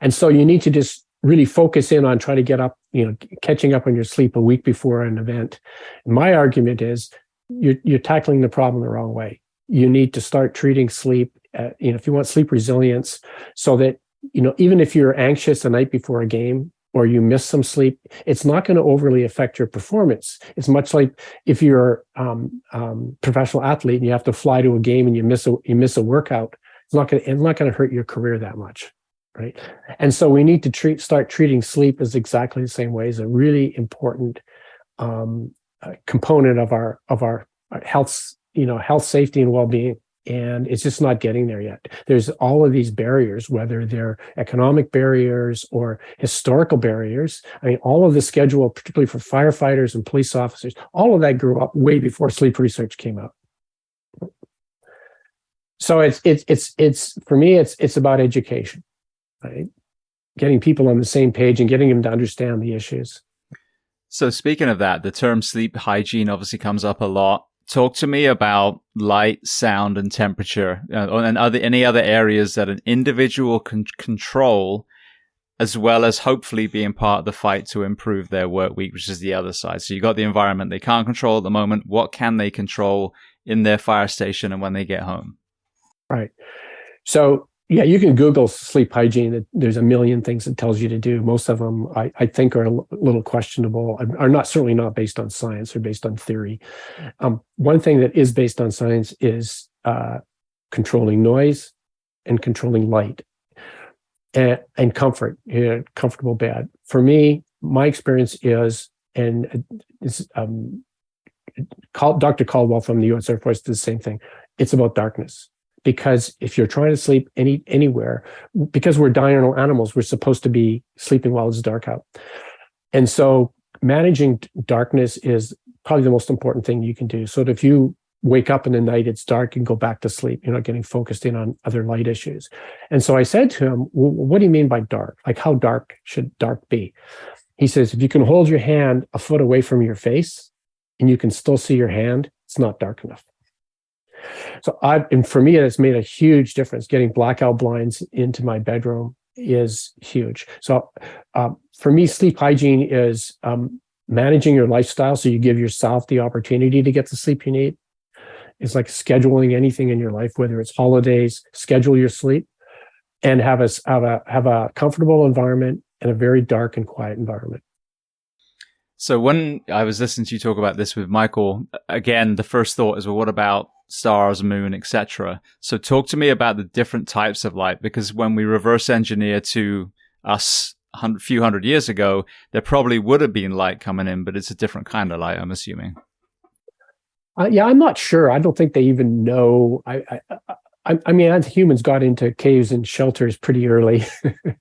And so you need to just really focus in on trying to get up, catching up on your sleep a week before an event. And my argument is you're tackling the problem the wrong way. You need to start treating sleep, if you want sleep resilience, so that, even if you're anxious the night before a game or you miss some sleep, it's not going to overly affect your performance. It's much like if you're a professional athlete and you have to fly to a game and you miss a workout, it's not going to hurt your career that much, right? And so we need to start treating sleep as exactly the same way, as a really important component of our health. Health, safety, and well-being. And it's just not getting there yet. There's all of these barriers, whether they're economic barriers or historical barriers. I mean, all of the schedule, particularly for firefighters and police officers, all of that grew up way before sleep research came out. So it's for me, it's about education, right? Getting people on the same page and getting them to understand the issues. So speaking of that, the term sleep hygiene obviously comes up a lot. Talk to me about light, sound, and temperature, and any other areas that an individual can control, as well as hopefully being part of the fight to improve their work week, which is the other side. So you got the environment they can't control at the moment. What can they control in their fire station and when they get home? Right. So yeah, you can Google sleep hygiene. There's a million things it tells you to do. Most of them, I think, are a little questionable, are certainly not based on science, or based on theory. One thing that is based on science is controlling noise and controlling light and comfort, comfortable bed. For me, my experience is, and Dr. Caldwell from the U.S. Air Force did the same thing. It's about darkness. Because if you're trying to sleep anywhere, because we're diurnal animals, we're supposed to be sleeping while it's dark out. And so managing darkness is probably the most important thing you can do. So that if you wake up in the night, it's dark, and go back to sleep, you're not getting focused in on other light issues. And so I said to him, well, what do you mean by dark? Like, how dark should dark be? He says, if you can hold your hand a foot away from your face and you can still see your hand, it's not dark enough. So and for me, it's made a huge difference. Getting blackout blinds into my bedroom is huge. So for me, sleep hygiene is managing your lifestyle so you give yourself the opportunity to get the sleep you need. It's like scheduling anything in your life, whether it's holidays, schedule your sleep, and have a comfortable environment and a very dark and quiet environment. So when I was listening to you talk about this with Michael, again, the first thought is, well, what about stars, moon, etc.? So talk to me about the different types of light, because when we reverse engineer to us a few hundred years ago, there probably would have been light coming in, but it's a different kind of light, I'm assuming. Yeah, I'm not sure. I don't think they even know. I mean, as humans got into caves and shelters pretty early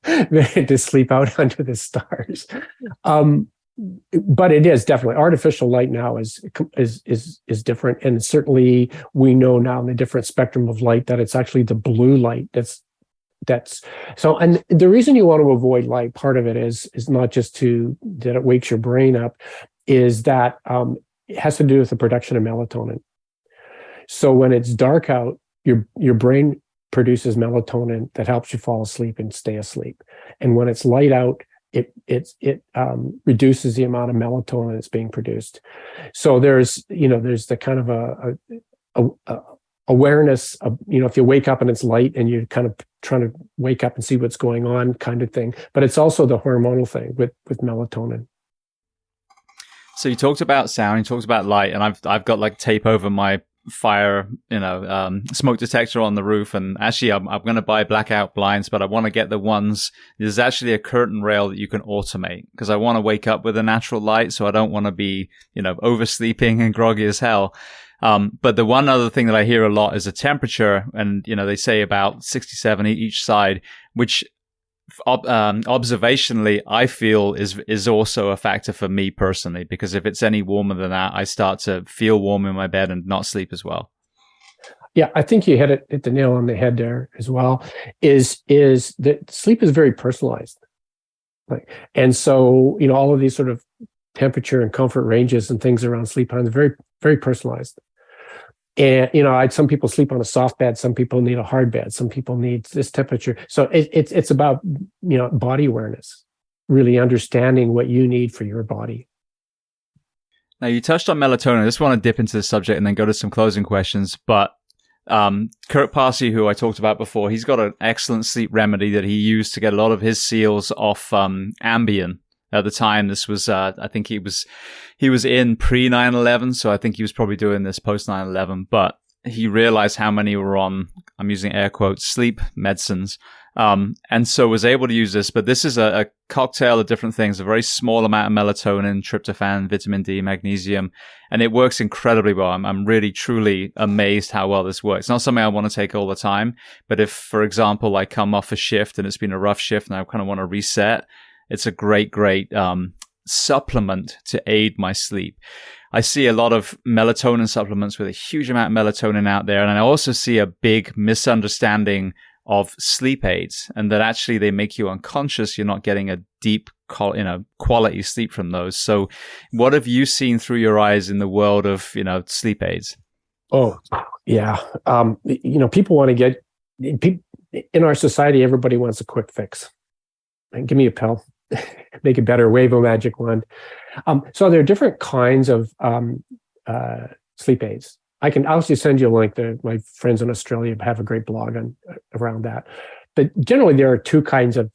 to sleep out under the stars. But it is definitely artificial light now is different, and certainly we know now in the different spectrum of light that it's actually the blue light that's so. And the reason you want to avoid light, part of it is not just that it wakes your brain up, is that it has to do with the production of melatonin. So when it's dark out, your brain produces melatonin that helps you fall asleep and stay asleep. And when it's light out, it reduces the amount of melatonin that's being produced. So there's the kind of a awareness of, if you wake up and it's light and you're kind of trying to wake up and see what's going on kind of thing. But it's also the hormonal thing with melatonin. So you talked about sound, you talked about light, and I've got like tape over my fire, smoke detector on the roof. And actually, I'm going to buy blackout blinds, but I want to get the ones. There's actually a curtain rail that you can automate, because I want to wake up with a natural light, so I don't want to be, oversleeping and groggy as hell. But the one other thing that I hear a lot is the temperature, and they say about 67 each side, which observationally I feel is also a factor for me personally, because if it's any warmer than that, I start to feel warm in my bed and not sleep as well. Yeah, I think you hit the nail on the head there as well. Is that sleep is very personalized, and so all of these sort of temperature and comfort ranges and things around sleep time are very, very personalized. And some people sleep on a soft bed, some people need a hard bed, some people need this temperature. So it's about body awareness, really understanding what you need for your body. Now, you touched on melatonin. I just want to dip into the subject and then go to some closing questions. But Kirk Parsley, who I talked about before, he's got an excellent sleep remedy that he used to get a lot of his SEALs off Ambien. At the time, this was, I think he was in pre 9/11, so I think he was probably doing this post 9/11. But he realized how many were on, I'm using air quotes, sleep medicines, and so was able to use this. But this is a cocktail of different things, a very small amount of melatonin, tryptophan, vitamin D, magnesium, and it works incredibly well. I'm really, truly amazed how well this works. It's not something I want to take all the time, but if, for example, I come off a shift and it's been a rough shift and I kind of want to reset, it's a great supplement to aid my sleep. I see a lot of melatonin supplements with a huge amount of melatonin out there. And I also see a big misunderstanding of sleep aids, and that actually they make you unconscious. You're not getting a deep, quality sleep from those. So what have you seen through your eyes in the world of, sleep aids? Oh, yeah. People want to get, in our society, everybody wants a quick fix. Give me a pill. Make it better, wave a magic wand. So there are different kinds of sleep aids. I'll actually send you a link. My friends in Australia have a great blog around that. But generally, there are two kinds of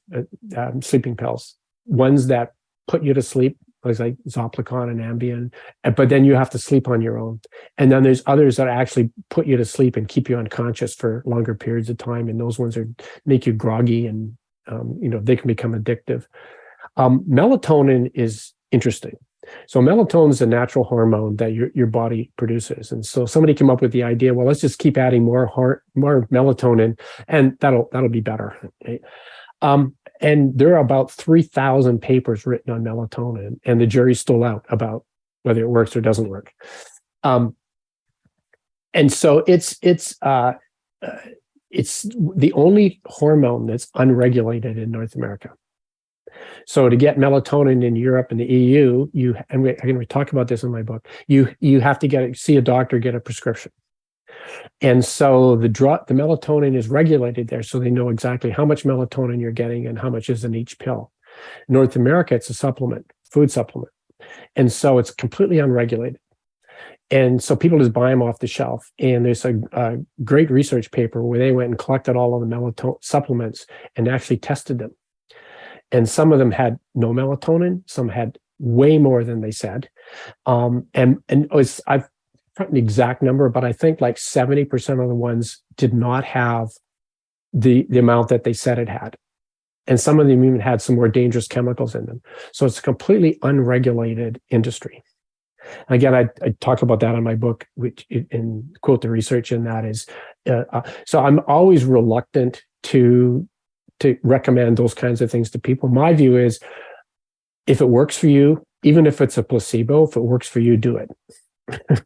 sleeping pills. Ones that put you to sleep, like Zopicon and Ambien, but then you have to sleep on your own. And then there's others that actually put you to sleep and keep you unconscious for longer periods of time. And those ones make you groggy, and they can become addictive. Melatonin is interesting. So melatonin is a natural hormone that your body produces. And so somebody came up with the idea, well, let's just keep adding more melatonin and that'll be better. Right? And there are about 3,000 papers written on melatonin, and the jury's still out about whether it works or doesn't work. And so it's the only hormone that's unregulated in North America. So to get melatonin in Europe and the EU, we talk about this in my book, you have to see a doctor, get a prescription. And so the melatonin is regulated there, so they know exactly how much melatonin you're getting and how much is in each pill. In North America, it's a supplement, food supplement. And so it's completely unregulated. And so people just buy them off the shelf. And there's a great research paper where they went and collected all of the melatonin supplements and actually tested them. And some of them had no melatonin, some had way more than they said. I've forgotten the exact number, but I think like 70% of the ones did not have the amount that they said it had. And some of them even had some more dangerous chemicals in them. So it's a completely unregulated industry. Again, I talk about that in my book, which and quote the research in that is, so I'm always reluctant to recommend those kinds of things to people. My view is, if it works for you, even if it's a placebo, if it works for you, do it.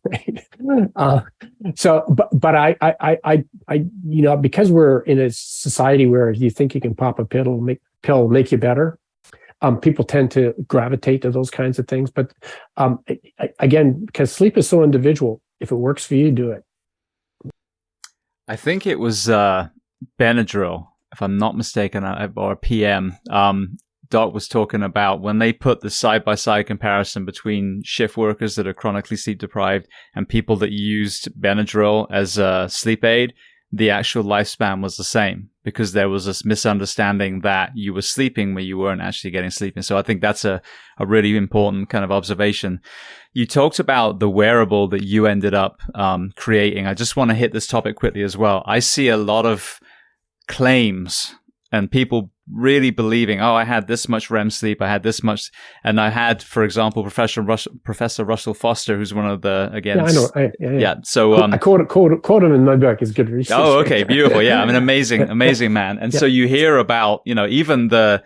Right? But I, because we're in a society where you think you can pop a pill, make you better. People tend to gravitate to those kinds of things. But again, because sleep is so individual, if it works for you, do it. I think it was Benadryl, if I'm not mistaken, or PM. Doc was talking about when they put the side-by-side comparison between shift workers that are chronically sleep deprived and people that used Benadryl as a sleep aid, the actual lifespan was the same because there was this misunderstanding that you were sleeping where you weren't actually getting sleep. And so I think that's a really important kind of observation. You talked about the wearable that you ended up creating. I just want to hit this topic quickly as well. I see a lot of claims and people really believing, I had this much REM sleep, I had this much, and I had, for example, Professor Russell Foster, who's one of the, again, yeah, I know, yeah. So I quote him in my book. Is good research. Oh, okay, beautiful, yeah. I mean, amazing man. And so you hear about, even the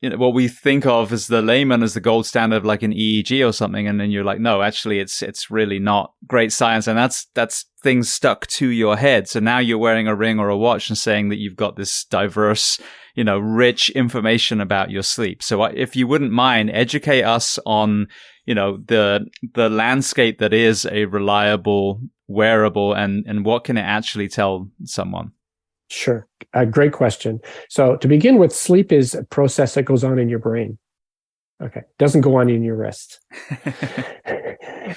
what we think of as the layman as the gold standard of like an EEG or something, and then you're like, no, actually, it's really not great science, and that's things stuck to your head. So now you're wearing a ring or a watch and saying that you've got this diverse, rich information about your sleep. So if you wouldn't mind, educate us on, the landscape that is a reliable wearable and what can it actually tell someone? Sure. Great question. So to begin with, sleep is a process that goes on in your brain. Okay. Doesn't go on in your wrist.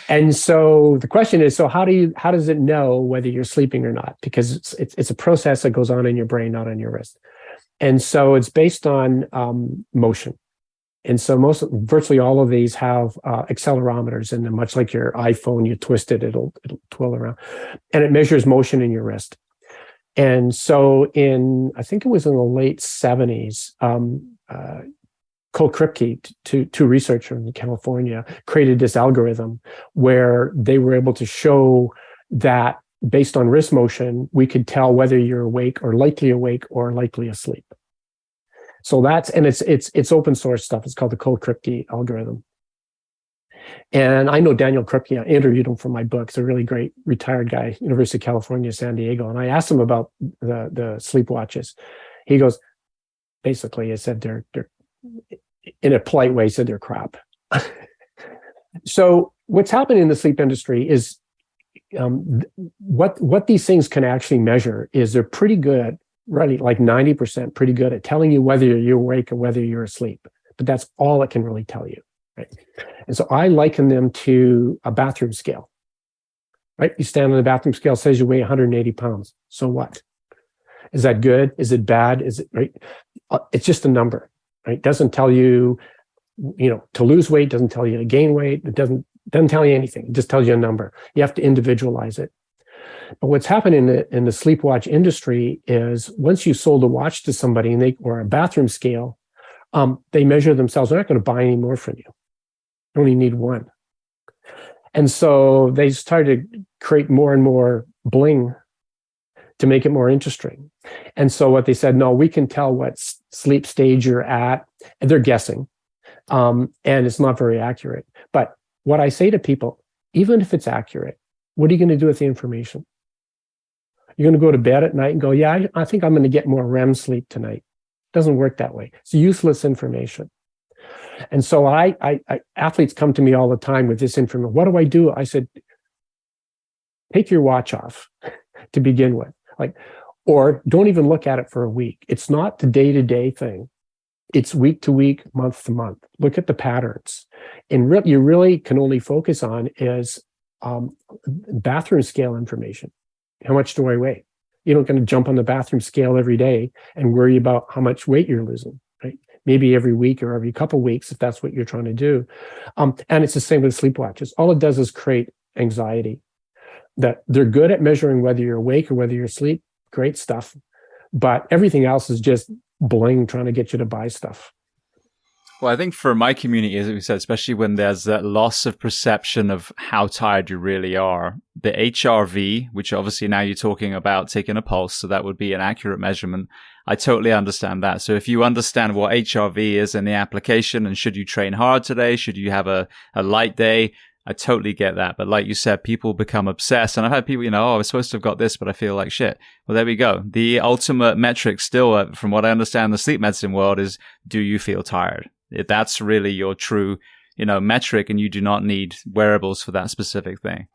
And so the question is, so how does it know whether you're sleeping or not? Because it's a process that goes on in your brain, not on your wrist. And so it's based on motion. And so virtually all of these have accelerometers in them, much like your iPhone, you twist it, it'll twirl around. And it measures motion in your wrist. And so I think it was in the late 70s, Cole Kripke, two researchers in California, created this algorithm where they were able to show that based on wrist motion, we could tell whether you're awake or likely asleep. So it's open source stuff. It's called the Cole Kripke algorithm. And I know Daniel Kripke. I interviewed him for my book. He's a really great retired guy, University of California, San Diego. And I asked him about the sleep watches. He goes, basically, he said they're in a polite way, he said they're crap. So what's happened in the sleep industry is what these things can actually measure is they're pretty good, really like 90% pretty good at telling you whether you're awake or whether you're asleep. But that's all it can really tell you. Right. And so I liken them to a bathroom scale, right? You stand on the bathroom scale, says you weigh 180 pounds. So what? Is that good? Is it bad? Is it right? It's just a number, right? It doesn't tell you, to lose weight, doesn't tell you to gain weight. It doesn't tell you anything. It just tells you a number. You have to individualize it. But what's happened in the sleep watch industry is once you sold a watch to somebody or a bathroom scale, they measure themselves. They're not going to buy any more from you. Only need one. And so they started to create more and more bling to make it more interesting. And so what they said, no, we can tell what sleep stage you're at, and they're guessing. And it's not very accurate. But what I say to people, even if it's accurate, what are you going to do with the information? You're going to go to bed at night and go, yeah, I think I'm going to get more REM sleep tonight. It doesn't work that way. It's useless information. And so athletes come to me all the time with this information. What do I do? I said, take your watch off to begin with. Or don't even look at it for a week. It's not the day-to-day thing. It's week to week, month to month. Look at the patterns. And you really can only focus on is bathroom scale information. How much do I weigh? You're not going to jump on the bathroom scale every day and worry about how much weight you're losing, right? Maybe every week or every couple of weeks, if that's what you're trying to do. And it's the same with sleep watches. All it does is create anxiety. That they're good at measuring whether you're awake or whether you're asleep. Great stuff. But everything else is just bling, trying to get you to buy stuff. Well, I think for my community, as we said, especially when there's that loss of perception of how tired you really are, the HRV, which obviously now you're talking about taking a pulse, so that would be an accurate measurement. I totally understand that. So if you understand what HRV is in the application, and should you train hard today, should you have a light day, I totally get that. But like you said, people become obsessed. And I've had people, oh, I was supposed to have got this, but I feel like shit. Well, there we go. The ultimate metric still, from what I understand in the sleep medicine world, is do you feel tired? That's really your true, metric, and you do not need wearables for that specific thing.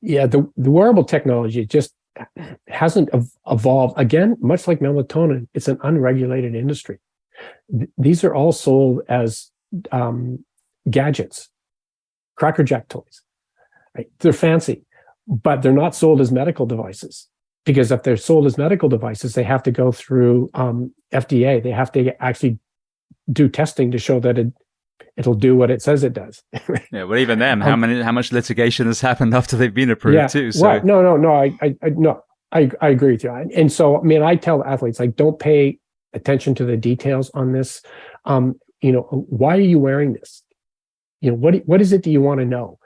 Yeah, the wearable technology just hasn't evolved. Again, much like melatonin, it's an unregulated industry. These are all sold as gadgets. Cracker Jack toys, right? They're fancy, but they're not sold as medical devices, because if they're sold as medical devices, they have to go through FDA. They have to actually do testing to show that it'll do what it says it does. Yeah, well, even them, how much litigation has happened after they've been approved too? So. Right. No. I agree with you. And so, I tell athletes, don't pay attention to the details on this. Why are you wearing this? What is it that you want to know,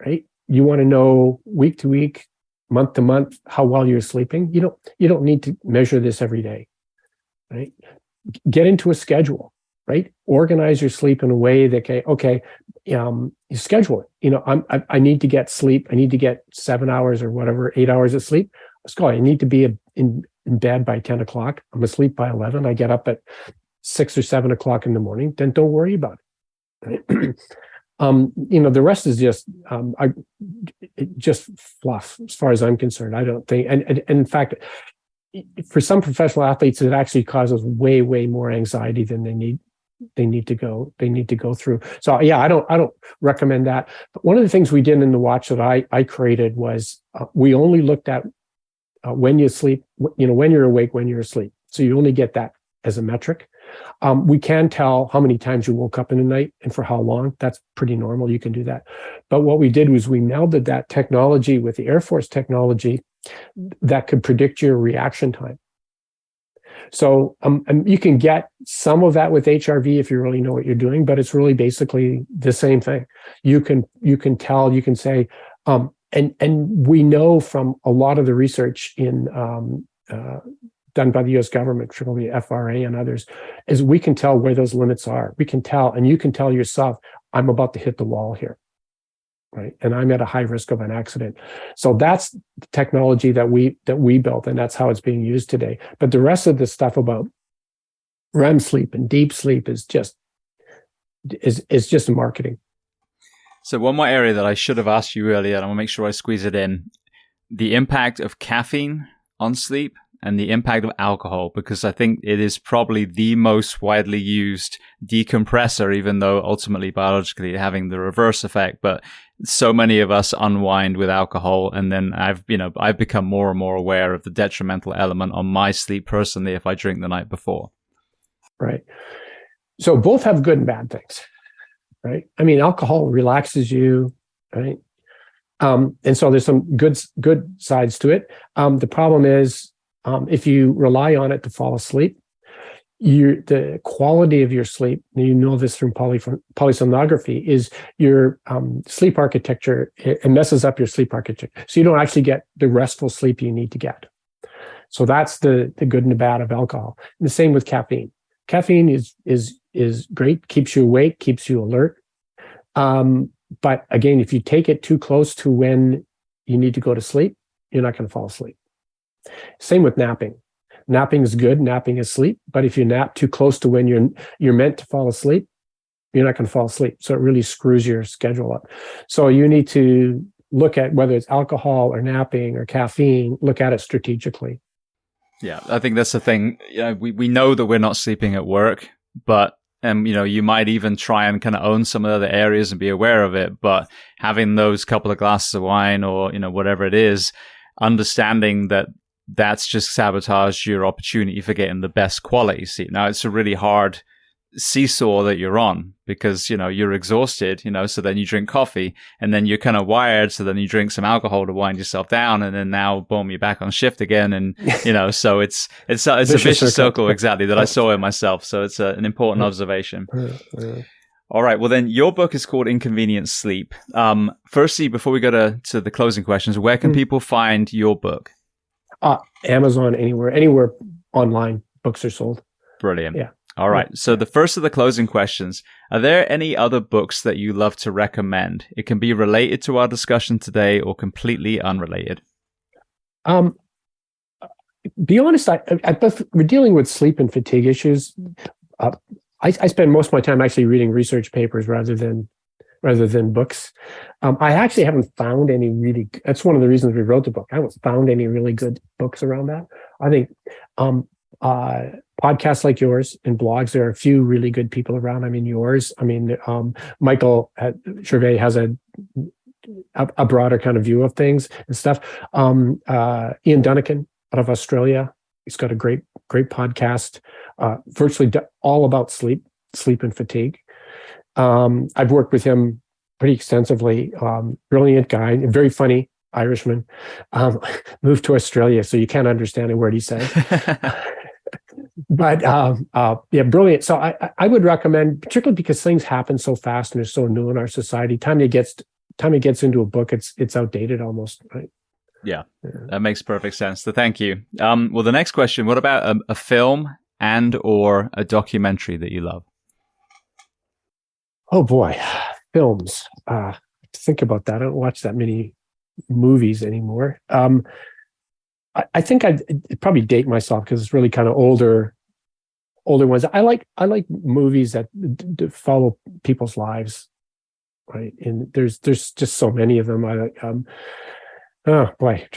right? You want to know week to week, month to month, how well you're sleeping. You don't need to measure this every day, right? Get into a schedule, right? Organize your sleep in a way that, you schedule it. I need to get sleep. I need to get 7 hours or whatever, 8 hours of sleep. Let's go. I need to be in bed by 10 o'clock. I'm asleep by 11. I get up at 6 or 7 o'clock in the morning. Then don't worry about it. Right? The rest is just fluff, as far as I'm concerned. I don't think, and in fact, for some professional athletes, it actually causes way, way more anxiety than they need to go through. So yeah, I don't recommend that. But one of the things we did in the watch that I created was we only looked at when you sleep, when you're awake, when you're asleep. So you only get that as a metric. We can tell how many times you woke up in the night and for how long. That's pretty normal. You can do that. But what we did was we melded that technology with the Air Force technology that could predict your reaction time. So you can get some of that with HRV if you really know what you're doing, but it's really basically the same thing. You can tell, you can say, and we know from a lot of the research in done by the U.S. government, particularly FRA and others, is we can tell where those limits are. We can tell, and you can tell yourself, I'm about to hit the wall here, right? And I'm at a high risk of an accident. So that's the technology that we built, and that's how it's being used today. But the rest of the stuff about REM sleep and deep sleep is just marketing. So one more area that I should have asked you earlier, and I want to make sure I squeeze it in: the impact of caffeine on sleep and the impact of alcohol, because I think it is probably the most widely used decompressor, even though ultimately biologically having the reverse effect. But so many of us unwind with alcohol. And then I've become more and more aware of the detrimental element on my sleep personally if I drink the night before. Right. So both have good and bad things, right? I mean, alcohol relaxes you, right? And so there's some good sides to it. The problem is, if you rely on it to fall asleep, the quality of your sleep, and this from polysomnography, is your sleep architecture. It messes up your sleep architecture. So you don't actually get the restful sleep you need to get. So that's the good and the bad of alcohol. And the same with caffeine. Caffeine is great, keeps you awake, keeps you alert. But again, if you take it too close to when you need to go to sleep, you're not going to fall asleep. Same with napping. Napping is good. Napping is sleep. But if you nap too close to when you're meant to fall asleep, you're not going to fall asleep. So it really screws your schedule up. So you need to look at whether it's alcohol or napping or caffeine, look at it strategically. Yeah, I think that's the thing. We know that we're not sleeping at work, but you might even try and kind of own some of the other areas and be aware of it. But having those couple of glasses of wine or, whatever it is, understanding that that's just sabotage your opportunity for getting the best quality sleep. Now, it's a really hard seesaw that you're on because, you're exhausted, so then you drink coffee and then you're kind of wired. So then you drink some alcohol to wind yourself down. And then now, boom, you're back on shift again. And, so it's a vicious circle exactly that I saw in myself. So it's an important observation. All right. Well, then your book is called Inconvenient Sleep. Firstly, before we go to the closing questions, where can people find your book? Amazon, anywhere online books are sold. Brilliant. Yeah. All right. So the first of the closing questions, are there any other books that you love to recommend? It can be related to our discussion today or completely unrelated. Be honest, we're dealing with sleep and fatigue issues. I spend most of my time actually reading research papers rather than books. I actually haven't found any that's one of the reasons we wrote the book. I haven't found any really good books around that. I think podcasts like yours and blogs, there are a few really good people around. Michael Gervais has a broader kind of view of things and stuff. Ian Dunnican out of Australia, he's got a great podcast, virtually all about sleep and fatigue. I've worked with him pretty extensively. Brilliant guy, very funny Irishman. Moved to Australia, so you can't understand a word he says. But brilliant. So I would recommend, particularly because things happen so fast and they're so new in our society. Time it gets into a book, it's outdated almost, right? Yeah, that makes perfect sense. So thank you. Well, the next question: what about a film and or a documentary that you love? Oh boy, films. Think about that. I don't watch that many movies anymore. I think I'd probably date myself because it's really kind of older ones. I like movies that follow people's lives, right? And there's just so many of them. I like. Oh boy,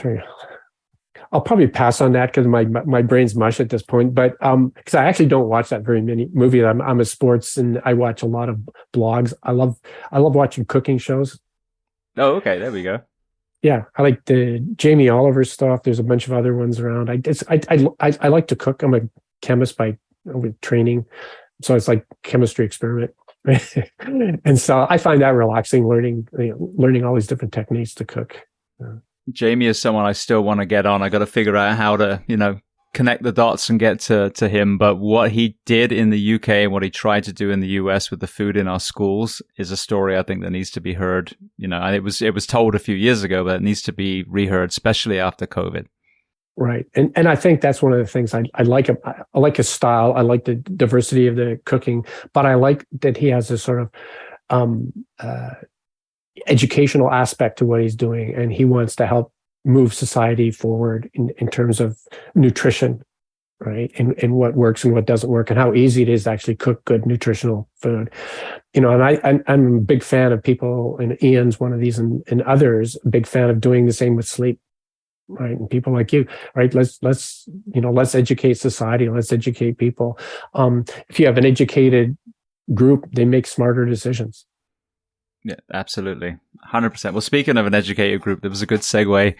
I'll probably pass on that because my brain's mush at this point. But because I actually don't watch that very many movies. I'm a sports and I watch a lot of blogs. I love watching cooking shows. Oh, okay, there we go. Yeah, I like the Jamie Oliver stuff. There's a bunch of other ones around. I like to cook. I'm a chemist with training, so it's like chemistry experiment. And so I find that relaxing, learning all these different techniques to cook. Jamie is someone I still want to get on. I got to figure out how to, connect the dots and get to him. But what he did in the UK and what he tried to do in the US with the food in our schools is a story I think that needs to be heard. And it was told a few years ago, but it needs to be reheard, especially after COVID. Right. And I think that's one of the things I like. I like his style. I like the diversity of the cooking, but I like that he has this sort of educational aspect to what he's doing. And he wants to help move society forward in terms of nutrition, right? And what works and what doesn't work and how easy it is to actually cook good nutritional food. And I'm a big fan of people, and Ian's one of these and others, a big fan of doing the same with sleep. Right. And people like you, right? Let's educate society. Let's educate people. If you have an educated group, they make smarter decisions. Yeah, absolutely. 100%. Well, speaking of an educated group, there was a good segue.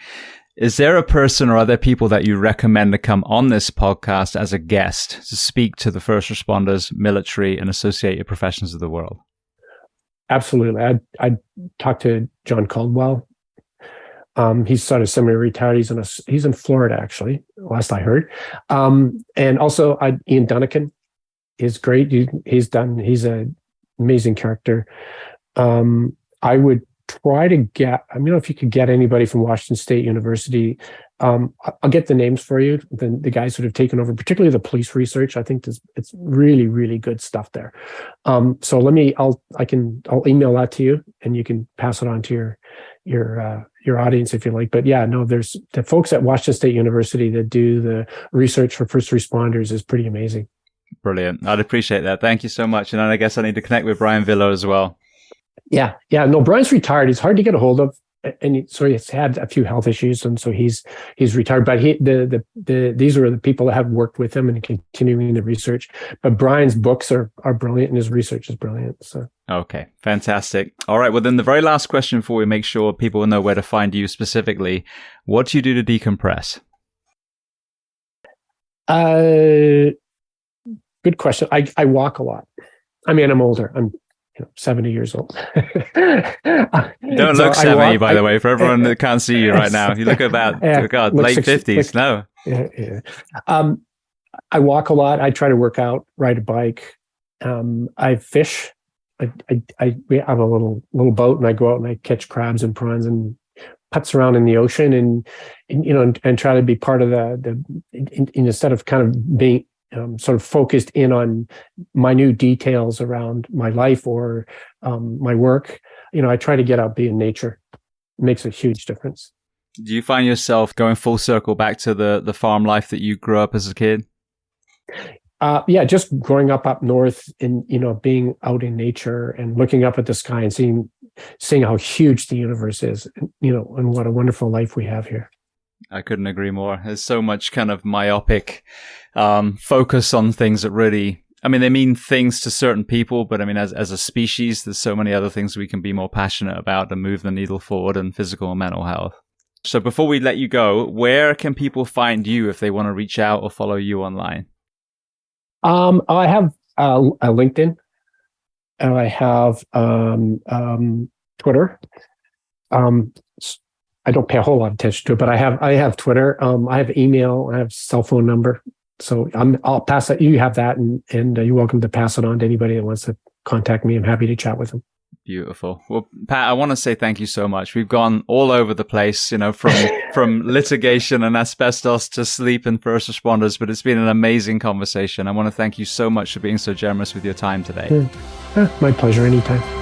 Is there a person or are there people that you recommend to come on this podcast as a guest to speak to the first responders, military, and associated professions of the world? Absolutely. I'd talk to John Caldwell. He's sort of semi-retired. He's in Florida, actually, last I heard. And also Ian Dunnican is great. He's an amazing character. I would try to get, I don't know if you could get anybody from Washington State University. I'll get the names for you, the guys who have taken over, particularly the police research. I think it's really, really good stuff there. So I'll email that to you, and you can pass it on to your audience if you like. But yeah, no, there's the folks at Washington State University that do the research for first responders is pretty amazing. Brilliant. I'd appreciate that. Thank you so much. And then I guess I need to connect with Brian Villo as well. Yeah. No, Brian's retired. He's hard to get a hold of, and he's had a few health issues, and so he's retired. But these are the people that have worked with him and continuing the research. But Brian's books are brilliant, and his research is brilliant. So okay, fantastic. All right. Well, then the very last question before we make sure people know where to find you specifically: what do you do to decompress? Good question. I walk a lot. I mean, I'm older. I'm 70 years old. You don't look 70, by the way, for everyone that can't see you right now. You look about, late 50s. No. Yeah. I walk a lot. I try to work out, ride a bike. I fish. We have a little boat, and I go out and I catch crabs and prawns and putz around in the ocean, and try to be part of instead of kind of being sort of focused in on minute details around my life or my work. I try to get out, be in nature. It makes a huge difference. Do you find yourself going full circle back to the farm life that you grew up as a kid? Yeah, just growing up north and, being out in nature and looking up at the sky and seeing how huge the universe is, and what a wonderful life we have here. I couldn't agree more. There's so much kind of myopic focus on things that really, they mean things to certain people, but as a species, there's so many other things we can be more passionate about to move the needle forward in physical and mental health. So before we let you go, where can people find you if they want to reach out or follow you online? I have a LinkedIn, and I have Twitter. I don't pay a whole lot of attention to it, but I have Twitter. I have email. I have cell phone number. So I'll pass that. You have that, and you're welcome to pass it on to anybody that wants to contact me. I'm happy to chat with them. Beautiful. Well, Pat, I want to say thank you so much. We've gone all over the place, from litigation and asbestos to sleep and first responders, but it's been an amazing conversation. I want to thank you so much for being so generous with your time today. My pleasure. Anytime.